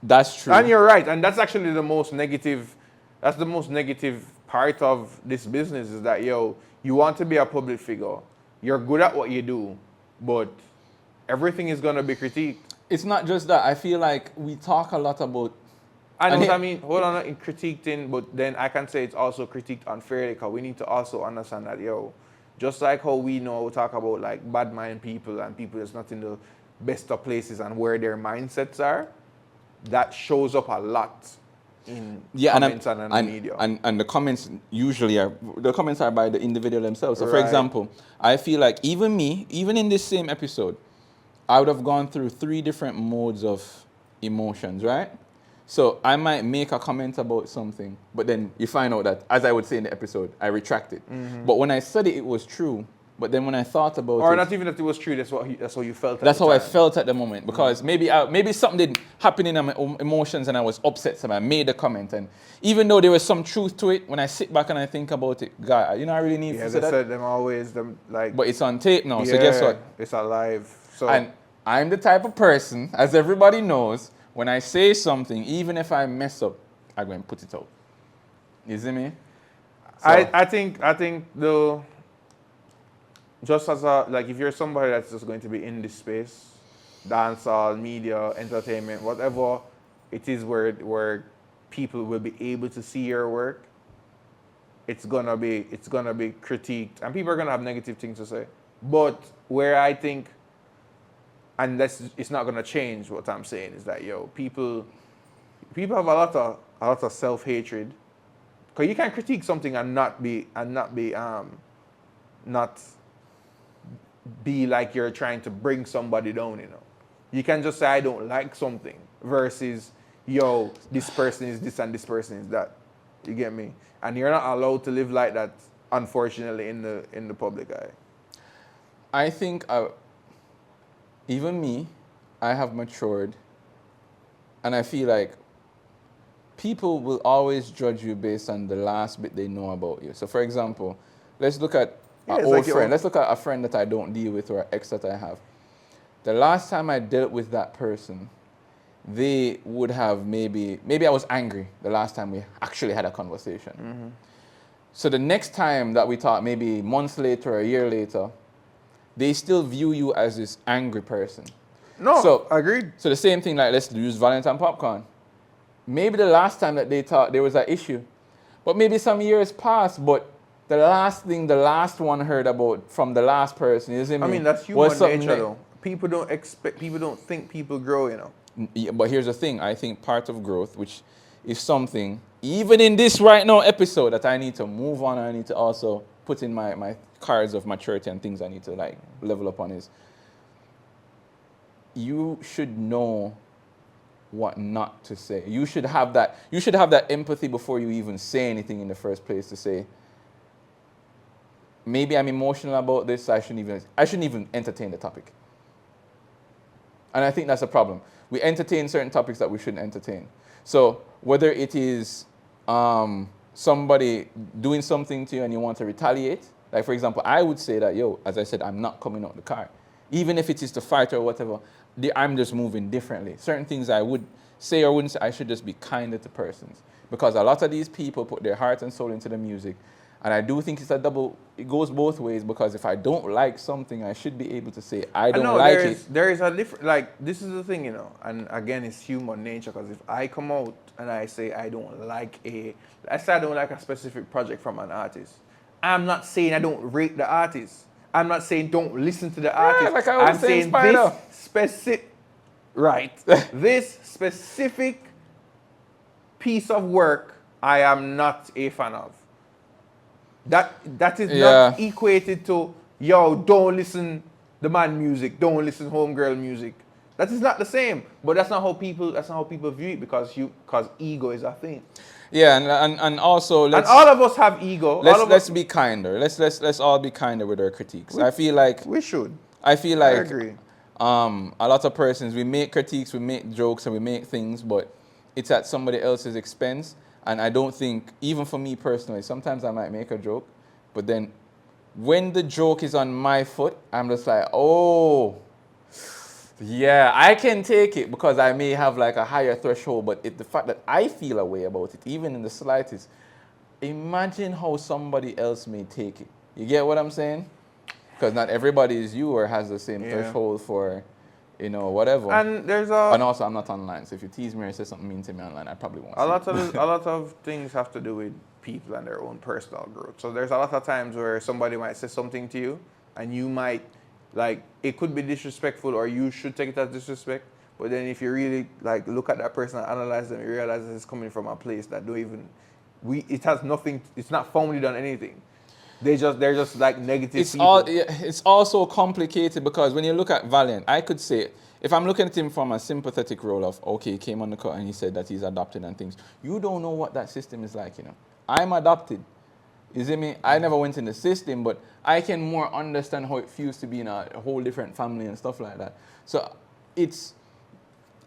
that's true. And you're right, and that's actually the most negative. That's the most negative part of this business is that you want to be a public figure. You're good at what you do, but everything is gonna be critiqued. It's not just that. I feel like we talk a lot about. I know what I mean. Hold on, in critiqued, but then I can say it's also critiqued unfairly because we need to also understand that, just like how we talk about like bad mind people and people that's not in the best of places and where their mindsets are, that shows up a lot in comments and the media. And the comments usually are by the individual themselves. So for Right. example, I feel like even in this same episode, I would have gone through 3 different modes of emotions, right? So I might make a comment about something, but then you find out that, as I would say in the episode, I retract it. But when I said it was true. But then when I thought about it... Or not even that it was true, that's how you felt at That's the how I time. felt at the moment. Because maybe something did happen in my emotions and I was upset, so I made a comment. And even though there was some truth to it, when I sit back and I think about it, God, I really need to say that. Yeah, they said them always, like... But it's on tape now, so guess what? It's alive. So And I'm the type of person, as everybody knows, when I say something, even if I mess up, I'm going to put it out. You see me? So, I think though, just as if you're somebody that's just going to be in this space, dancehall, media, entertainment, whatever it is where people will be able to see your work, it's gonna be critiqued and people are gonna have negative things to say. But where I think, and it's not gonna change what I'm saying, is that people have a lot of self-hatred. Cause you can critique something and not be like you're trying to bring somebody down, You can just say I don't like something versus this person is this and this person is that. You get me? And you're not allowed to live like that, unfortunately, in the public eye. I think even me, I have matured, and I feel like people will always judge you based on the last bit they know about you. So, for example, let's look at an old friend. Let's look at a friend that I don't deal with or an ex that I have. The last time I dealt with that person, they would have maybe I was angry the last time we actually had a conversation. Mm-hmm. So the next time that we talk, maybe months later or a year later, they still view you as this angry person. No, so, agreed. So the same thing, like let's use Valentine Popcaan. Maybe the last time that they talked, there was an issue. But maybe some years passed, but the last thing the last one heard about from the last person, isn't it? I mean, that's human nature, though. People don't think people grow, you know. Yeah, but here's the thing. I think part of growth, which is something, even in this right now episode, that I need to move on, I need to also put in my cards of maturity and things I need to like level up on, is you should know what not to say. You should have that empathy before you even say anything in the first place, to say, maybe I'm emotional about this, I shouldn't even entertain the topic. And I think that's a problem. We entertain certain topics that we shouldn't entertain. So whether it is somebody doing something to you and you want to retaliate, like for example, I would say that, as I said, I'm not coming out the car. Even if it is to fight or whatever, I'm just moving differently. Certain things I would say or wouldn't say, I should just be kinder to persons. Because a lot of these people put their heart and soul into the music. And I do think it goes both ways, because if I don't like something, I should be able to say, I don't like it. There is a different, like, this is the thing, you know, and again, it's human nature, because if I come out and I say I don't like a specific project from an artist, I'm not saying I don't rate the artist. I'm not saying don't listen to the artist. Like I'm saying this specific piece of work I am not a fan of. That is not equated to, don't listen the man music, don't listen homegirl music. That is not the same. But that's not how people view it, because ego is a thing. Yeah, and also and all of us have ego. Let's be kinder. Let's all be kinder with our critiques. I feel like we should. I feel like I agree. A lot of persons, we make critiques, we make jokes, and we make things, but it's at somebody else's expense. And I don't think, even for me personally, sometimes I might make a joke, but then when the joke is on my foot, I'm just like, oh, yeah, I can take it, because I may have like a higher threshold, but the fact that I feel a way about it, even in the slightest, imagine how somebody else may take it. You get what I'm saying? Because not everybody is you or has the same threshold for, whatever. And and also, I'm not online, so if you tease me or say something mean to me online, I probably won't. A lot of things have to do with people and their own personal growth. So there's a lot of times where somebody might say something to you, and you might, like, it could be disrespectful, or you should take it as disrespect. But then if you really like look at that person and analyze them, you realize that it's coming from a place that it has nothing. It's not founded on anything. They're just like negative people. It's also complicated, because when you look at Valiant, I could say, if I'm looking at him from a sympathetic role of, okay, he came on the cut and he said that he's adopted and things. You don't know what that system is like, I'm adopted. You see me? I never went in the system, but I can more understand how it feels to be in a whole different family and stuff like that. So it's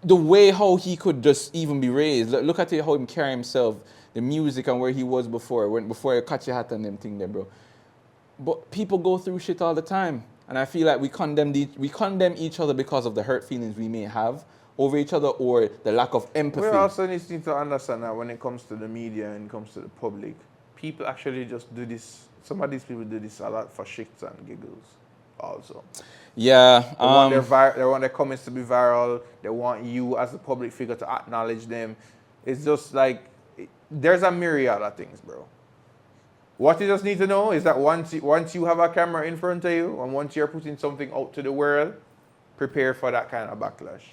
the way how he could just even be raised. Look at how he carry himself, the music and where he was before he catch your hat and them thing there, bro. But people go through shit all the time. And I feel like we condemn each other because of the hurt feelings we may have over each other, or the lack of empathy. We also need to understand that when it comes to the media and it comes to the public, people actually just do this. Some of these people do this a lot for shits and giggles also. Yeah. They want their comments to be viral. They want you as a public figure to acknowledge them. It's just like, there's a myriad of things, bro. What you just need to know is that once you have a camera in front of you, and once you're putting something out to the world, prepare for that kind of backlash.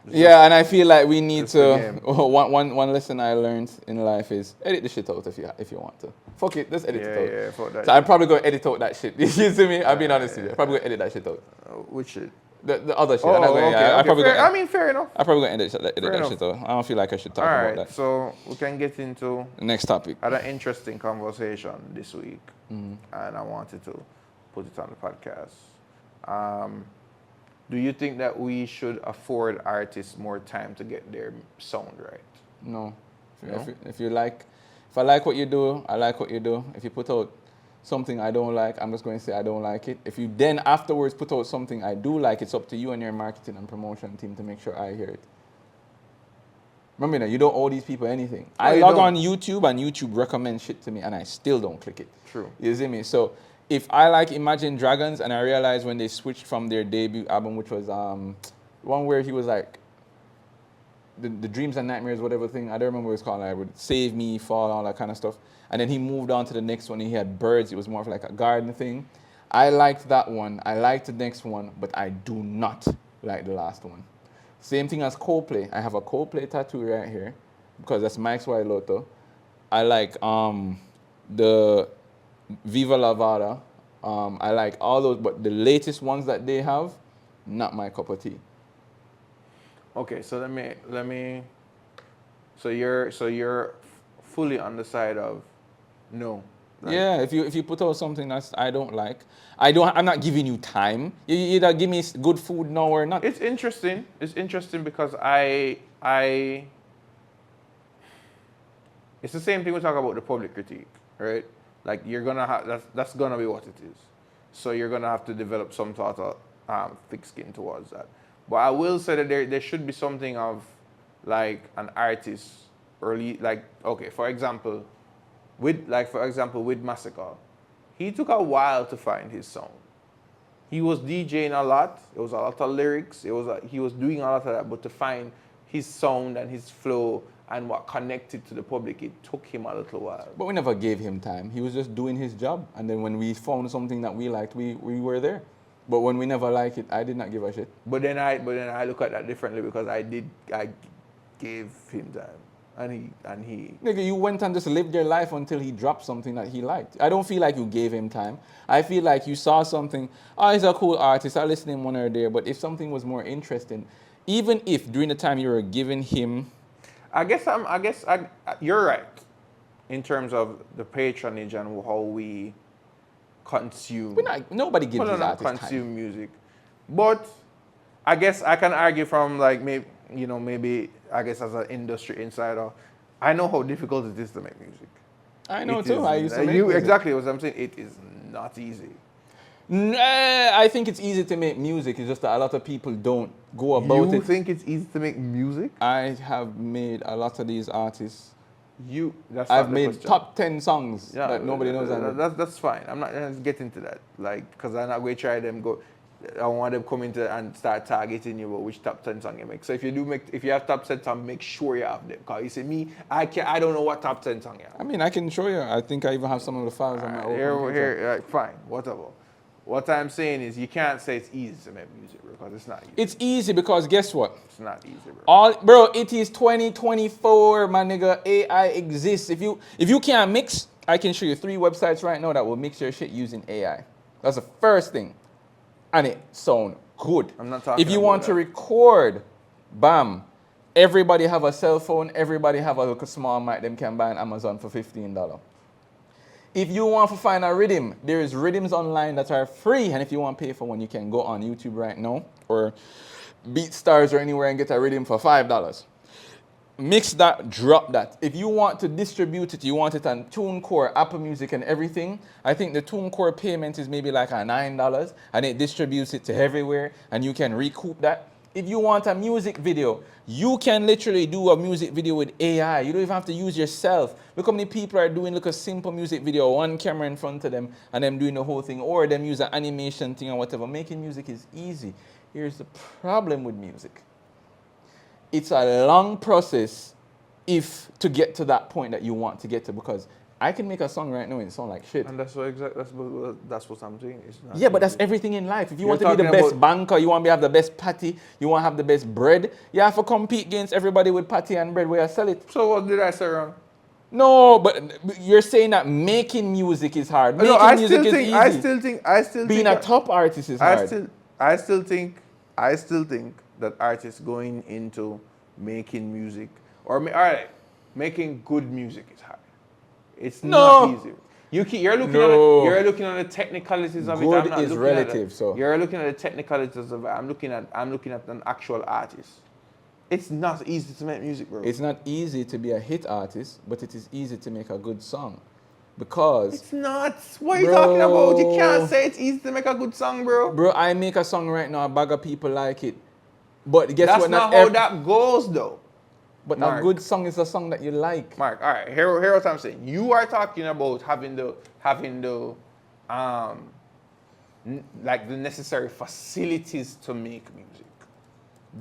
And I feel like we need to. One lesson I learned in life is edit the shit out if you want to. Fuck it, just edit it out. Yeah, fuck that. So I'm probably gonna edit out that shit. You see me? I'll be honest with you. I'm probably gonna edit that shit out. Which shit? The other shit. Oh, I'm not going. okay, I okay. probably Fair. gonna, I mean, fair enough. I probably gonna edit that enough. shit though. I don't feel like I should talk All about right, that. so we can get into The next topic. had an interesting conversation this week, and I wanted to put it on the podcast. Do you think that we should afford artists more time to get their sound right? No. No? If I like what you do, I like what you do. If you put out something I don't like, I'm just going to say I don't like it. If you then afterwards put out something I do like, it's up to you and your marketing and promotion team to make sure I hear it. Remember that you don't owe these people anything. I you log don't. on YouTube and YouTube recommends shit to me and I still don't click it. True. You see me? So if I like Imagine Dragons and I realized when they switched from their debut album, which was one where he was like the Dreams and Nightmares, whatever thing, I don't remember what it's called. I would Save Me, Fall, all that kind of stuff. And then he moved on to the next one. He had Birds. It was more of like a garden thing. I liked that one. I liked the next one, but I do not like the last one. Same thing as Coldplay. I have a Coldplay tattoo right here because that's Mike's White Lotto. I like the Viva La Vada. I like all those, but the latest ones that they have, not my cup of tea. Okay, so let me. So you're fully on the side of no. Right? Yeah, if you put out something that I don't like, I'm not giving you time. You either give me good food now or not. It's interesting. It's interesting because it's the same thing we talk about the public critique, right? Like you're gonna have that's gonna be what it is. So you're gonna have to develop some sort of thick skin towards that. But I will say that there should be something of like an artist early, like okay, for example, with Massacre, he took a while to find his sound. He was DJing a lot. It was a lot of lyrics. He was doing a lot of that, but to find his sound and his flow and what connected to the public, it took him a little while. But we never gave him time. He was just doing his job. And then when we found something that we liked, we were there. But when we never liked it, I did not give a shit. But then I look at that differently because I gave him time. And he Nigga, you went and just lived your life until he dropped something that he liked. I don't feel like you gave him time. I feel like you saw something, oh, he's a cool artist, I listen to him one or there. But if something was more interesting, even if during the time you were giving him... you're right in terms of the patronage and how we consume. Nobody gives these artists consume time. music. But I guess I can argue from like maybe I guess as an industry insider, I know how difficult it is to make music. I know too. I used to make music. Exactly what I'm saying. It is not easy. I think it's easy to make music. It's just that a lot of people don't go about it. You think it's easy to make music? I have made a lot of these artists. I've made top 10 songs that nobody knows. That's fine. I'm not going to get into that. Like, because I'm not going to try them I want them come into and start targeting you about which top 10 song you make. So if you have top 10 song, make sure you have them. Because you see me, I don't know what top 10 song you have. I mean, I can show you. I think I even have some of the files on my own computer. Fine, whatever. What I'm saying is you can't say it's easy to make music, bro, because it's not easy. It's easy because guess what? It's not easy, bro. Bro, it is 2024, my nigga. AI exists. If you can't mix, I can show you 3 websites right now that will mix your shit using AI. That's the first thing. And it sound good. I'm not talking If you about want that. to record, bam. Everybody have a cell phone. Everybody have a little small mic. Them can buy on Amazon for $15. If you want to find a rhythm, there is rhythms online that are free. And if you want to pay for one, you can go on YouTube right now or BeatStars or anywhere and get a rhythm for $5. Mix that, drop that. If you want to distribute it, you want it on TuneCore, Apple Music and everything, I think the TuneCore payment is maybe like $9 and it distributes it to everywhere and you can recoup that. If you want a music video, you can literally do a music video with AI. You don't even have to use yourself. Look how many people are doing a simple music video, one camera in front of them and them doing the whole thing, or them use an animation thing or whatever. Making music is easy. Here's the problem with music. It's a long process to get to that point that you want to get to, because I can make a song right now and it sound like shit. And that's what I'm saying. It's not Yeah, but easy. that's everything in life. If you You're want to be the talking best about- banker, you want to have the best patty, you want to have the best bread, you have to compete against everybody with patty and bread where you sell it. So what did I say wrong? No, but you're saying that making music is hard. Making No, I music still is think. easy. I still think. Being a top artist is hard. I still think I still think that artists going into making music all right, making good music is hard. It's not No, easy. You're looking at it. no. You're looking at the technicalities of it. I'm Good not is looking at relative, so. You're looking at the technicalities of it. I'm looking at an actual artist. It's not easy to make music, bro. It's not easy to be a hit artist, but it is easy to make a good song. Because, It's not. What are you talking about? You bro, can't say it's easy to make a good song, bro. bro, I make a song right now, a bag of people like it. But guess That's what? not how that goes, though. But Mark. a good song is a song that you like. Mark, all right. Here what I'm saying. You are talking about having the like the necessary facilities to make music.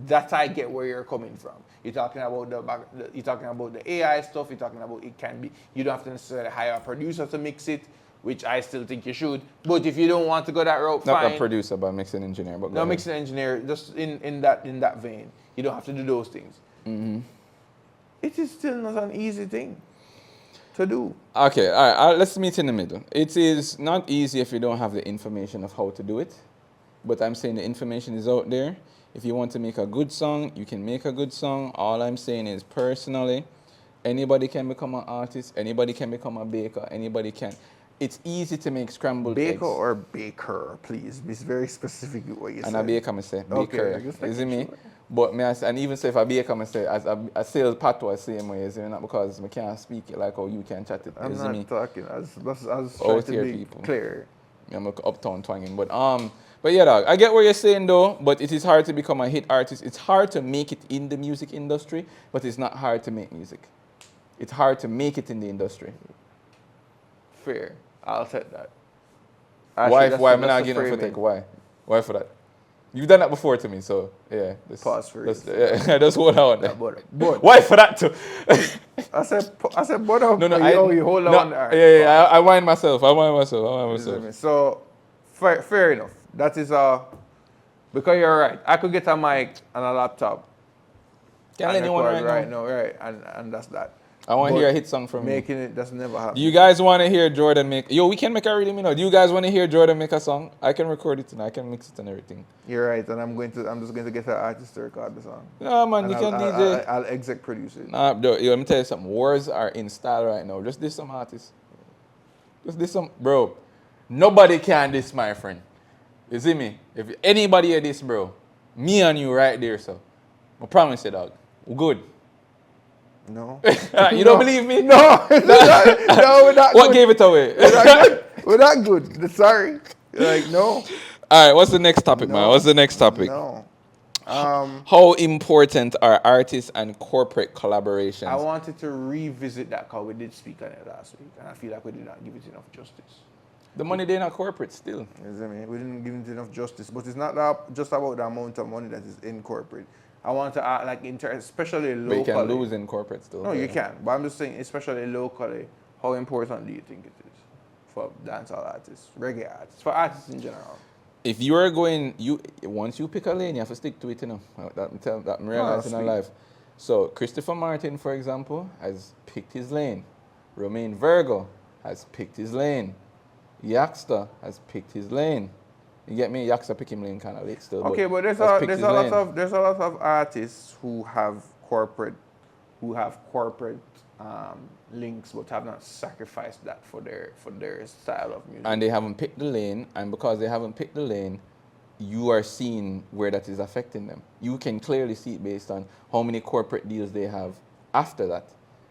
That I get where you're coming from. You're talking about the AI stuff. You're talking about it can be. You don't have to necessarily hire a producer to mix it, which I still think you should. But if you don't want to go that route, Not fine. a producer, but a mixing engineer. But No, mixing engineer. Just in that vein. You don't have to do those things. Mm-hmm. It is still not an easy thing to do. Okay, all right, let's meet in the middle. It is not easy if you don't have the information of how to do it, but I'm saying the information is out there. If you want to make a good song, you can make a good song. All I'm saying is personally, anybody can become an artist, anybody can become a baker, anybody can. It's easy to make scrambled eggs. Baker or baker, please. Be very specific with what you say. And a baker, I say, baker, Okay, is it me? But me, and even say if I baker, I say, as I say patois same way, is it not because I can't speak it like how you can chat it. I'm is it not me? talking. I was Out trying to here be people. clear. I'm like uptown twanging, but yeah, dog, I get what you're saying though. But it is hard to become a hit artist. It's hard to make it in the music industry, but it's not hard to make music. It's hard to make it in the industry. Fair. I'll take that. Why? Actually, Why? I'm that's not the getting for framing. take. Why? Why for that? You've done that before to me, so yeah. Pause for it. Yeah, just hold on. Yeah, but Why for that too? I said, but up. No, you hold no, on. All right, yeah, I wind myself. So fair enough. That is because you're right. I could get a mic and a laptop. Can't and anyone record right now. now, right? And that's that. I want to But hear a hit song from you. making it that's never happened. Do you guys want to hear Jordan make? Yo, we can make a really Do you guys want to hear Jordan make a song? I can record it and I can mix it and everything. You're right, and I'm just going to get an artist to record the song. No man, And you can I'll, DJ. I'll exec produce it. Nah, bro, yo, let me tell you something. Wars are in style right now. Just diss some artists. Just diss some, bro. Nobody can diss my friend. You see me? If anybody hear this, bro, me and you right there, so. I promise you, dog. We're good. No. You don't believe me? No, no, we're not What good. gave it away? We're not good. Sorry. Like, no. All right, what's the next topic, man? No. What's the next topic? No. How important are artists and corporate collaborations? I wanted to revisit that because we did speak on it last week, and I feel like we did not give it enough justice. The money they're not corporate still. You see me? We didn't give it enough justice, but it's not that just about the amount of money that is in corporate. I want to add, like, especially locally. But you can lose in corporate still. No, you can. But I'm just saying, especially locally, how important do you think it is for dancehall artists, reggae artists, for artists in general? If you are going, once you pick a lane, you have to stick to it, you know. That I'm realizing in life. So Christopher Martin, for example, has picked his lane. Romain Virgo has picked his lane. Yaxter has picked his lane. You get me? Yaxter pick him lane kind of late still. Okay, but there's a lot of artists who have corporate links, but have not sacrificed that for their style of music. And they haven't picked the lane, and because they haven't picked the lane, you are seeing where that is affecting them. You can clearly see it based on how many corporate deals they have after that,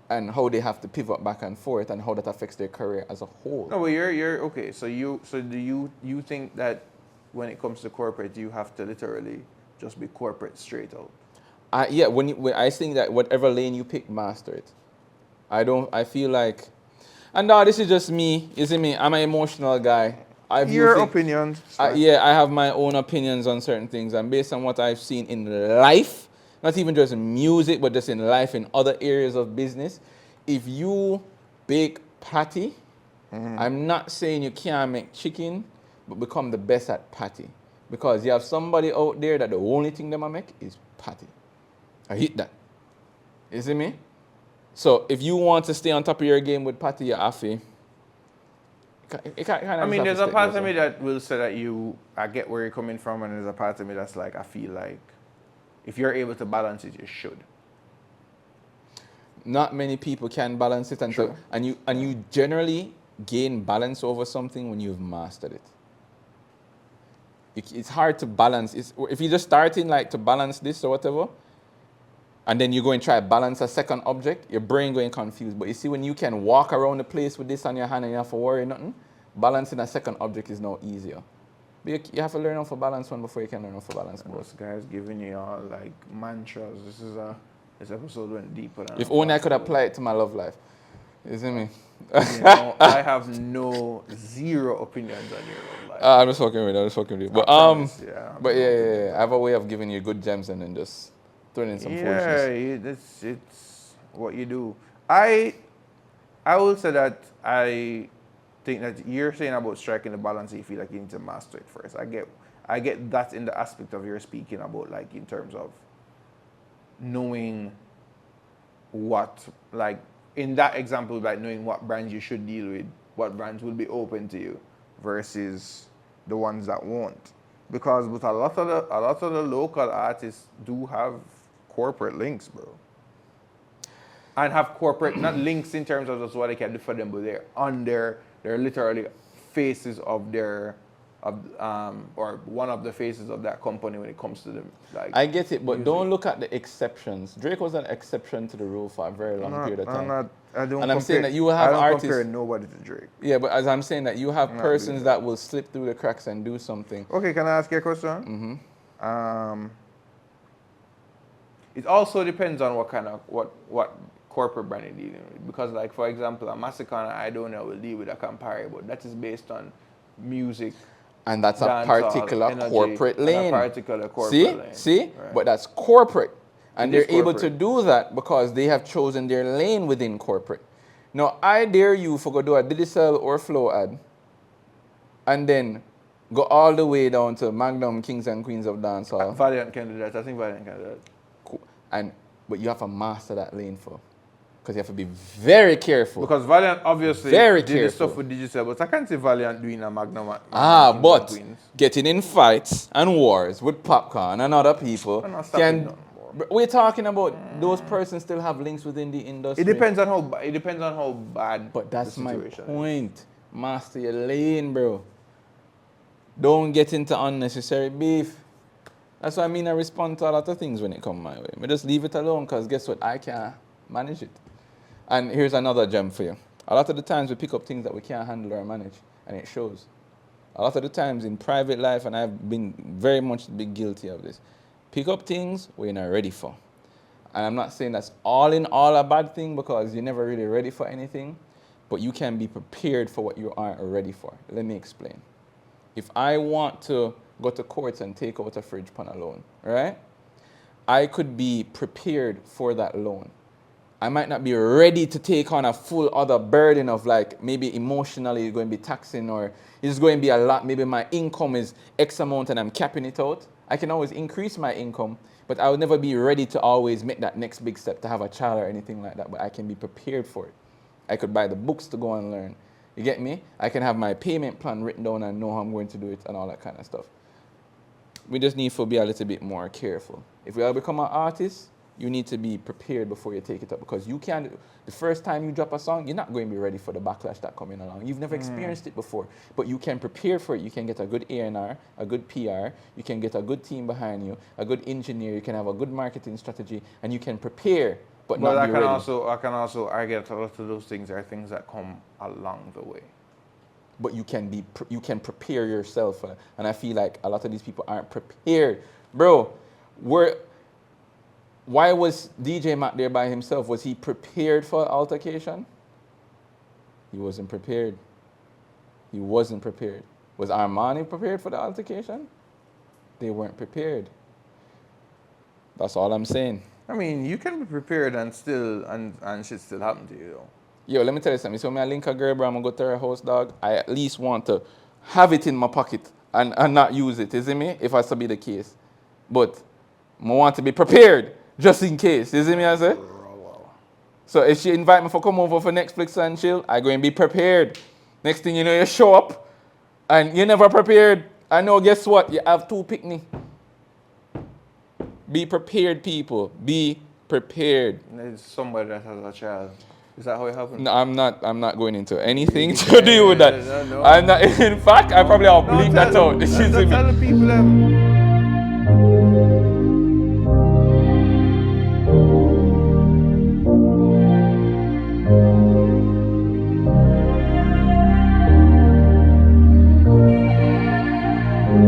and how they have to pivot back and forth, and how that affects their career as a whole. No, but you're okay. So do you think that when it comes to corporate, you have to literally just be corporate straight out? Yeah, when I think that whatever lane you pick, master it. I feel like, and now this is just me. You see me? I'm an emotional guy. Your opinions. Yeah, I have my own opinions on certain things, and based on what I've seen in life, not even just in music, but just in life in other areas of business. If you bake patty, I'm not saying you can't make chicken, but become the best at patty. Because you have somebody out there that the only thing they make is patty. I hit that. You see me? So if you want to stay on top of your game with patty, you have to kind I of mean, there's a part of me that will say that I get where you're coming from, and there's a part of me that's like, I feel like if you're able to balance it, you should. Not many people can balance it, and True. you generally gain balance over something when you've mastered it. It's hard to balance. If you're just starting like to balance this or whatever, and then you go and try to balance a second object, your brain going confused. But you see, when you can walk around the place with this on your hand and you have to worry nothing, balancing a second object is now easier. But you have to learn how to balance one before you can learn how to balance both. Those guys giving you all like mantras. This episode went deeper than If only I could apply it to my love life. You see me? I have zero opinions on your love life. I'm just fucking with you. But yeah. I have a way of giving you good gems and then just throwing in some foolishness. Yeah, it's what you do. I will say that I think that you're saying about striking the balance. You feel like you need to master it first. I get that in the aspect of you're speaking about, like in terms of knowing what, like in that example, like knowing what brands you should deal with, what brands will be open to you, versus the ones that won't. Because with a lot of the local artists do have corporate links, bro. And have corporate, not links in terms of just what they can do for them, but they're literally faces of or one of the faces of that company when it comes to them. Like, I get it, but music. don't look at the exceptions. Drake was an exception to the rule for a very long period of time. I'm saying that you will have artists. compare nobody to Drake. Yeah, but as I'm saying that you have persons that will slip through the cracks and do something. Okay, can I ask you a question? Mm-hmm. It also depends on what corporate brand you're dealing with. Because, like, for example, a Massacre and I Don't Know will deal with a comparable. That is based on music. And that's a particular corporate lane. See? Right. But that's corporate. And they're able corporate. to do that because they have chosen their lane within corporate. Now, I dare you for go do a Digicel or Flow ad and then go all the way down to Magnum Kings and Queens of Dancehall. Valiant can do that. I think Valiant can do that. Cool. But you have to master that lane for. Because you have to be very careful. Because Valiant obviously Very did careful. the stuff with Digicel, but I can't see Valiant doing a Magnum Kings But and Queens. getting in fights and wars with Popcaan and other people I'm not stopping nothing, bro. we're talking about those persons still have links within the industry. It depends on how bad. But that's the my situation point. Master your lane, bro. Don't get into unnecessary beef. That's what I mean. I respond to a lot of things when it comes my way. I just leave it alone because guess what? I can't manage it. And here's another gem for you. A lot of the times we pick up things that we can't handle or manage, and it shows. A lot of the times in private life, and I've been very much guilty of this, pick up things we're not ready for. And I'm not saying that's all in all a bad thing because you're never really ready for anything, but you can be prepared for what you aren't ready for. Let me explain. If I want to go to courts and take out a fridge upon a loan, right? I could be prepared for that loan. I might not be ready to take on a full other burden of like maybe emotionally it's going to be taxing or it's going to be a lot. Maybe my income is X amount and I'm capping it out. I can always increase my income, but I would never be ready to always make that next big step to have a child or anything like that. But I can be prepared for it. I could buy the books to go and learn. You get me? I can have my payment plan written down and know how I'm going to do it and all that kind of stuff. We just need to be a little bit more careful. If we all become an artist, you need to be prepared before you take it up because you can't. The first time you drop a song, you're not going to be ready for the backlash that coming along. You've never experienced it before, but you can prepare for it. You can get a good A&R, a good PR. You can get a good team behind you, a good engineer. You can have a good marketing strategy, and you can prepare, but not be ready. I get a lot of those things are things that come along the way. But you can prepare yourself, and I feel like a lot of these people aren't prepared, bro. Why was DJ Mac there by himself? Was he prepared for altercation? He wasn't prepared. He wasn't prepared. Was Armani prepared for the altercation? They weren't prepared. That's all I'm saying. I mean, you can be prepared and still and shit still happen to you though. Yo, let me tell you something. So when I link a girl, bro, I'm gonna go to her house, dog. I at least want to have it in my pocket and not use it. You see me? If that's to be the case. But I want to be prepared. Just in case, you see me I say? So if she invite me for come over for Netflix and chill, I go and be prepared. Next thing you know, you show up and you're never prepared. I know, guess what? You have two picnic. Be prepared, people. Be prepared. There's somebody that has a child. Is that how it happened? No, I'm not going into anything to do with that. No. I'm not. In fact, I probably will bleep that out. Tell the people them.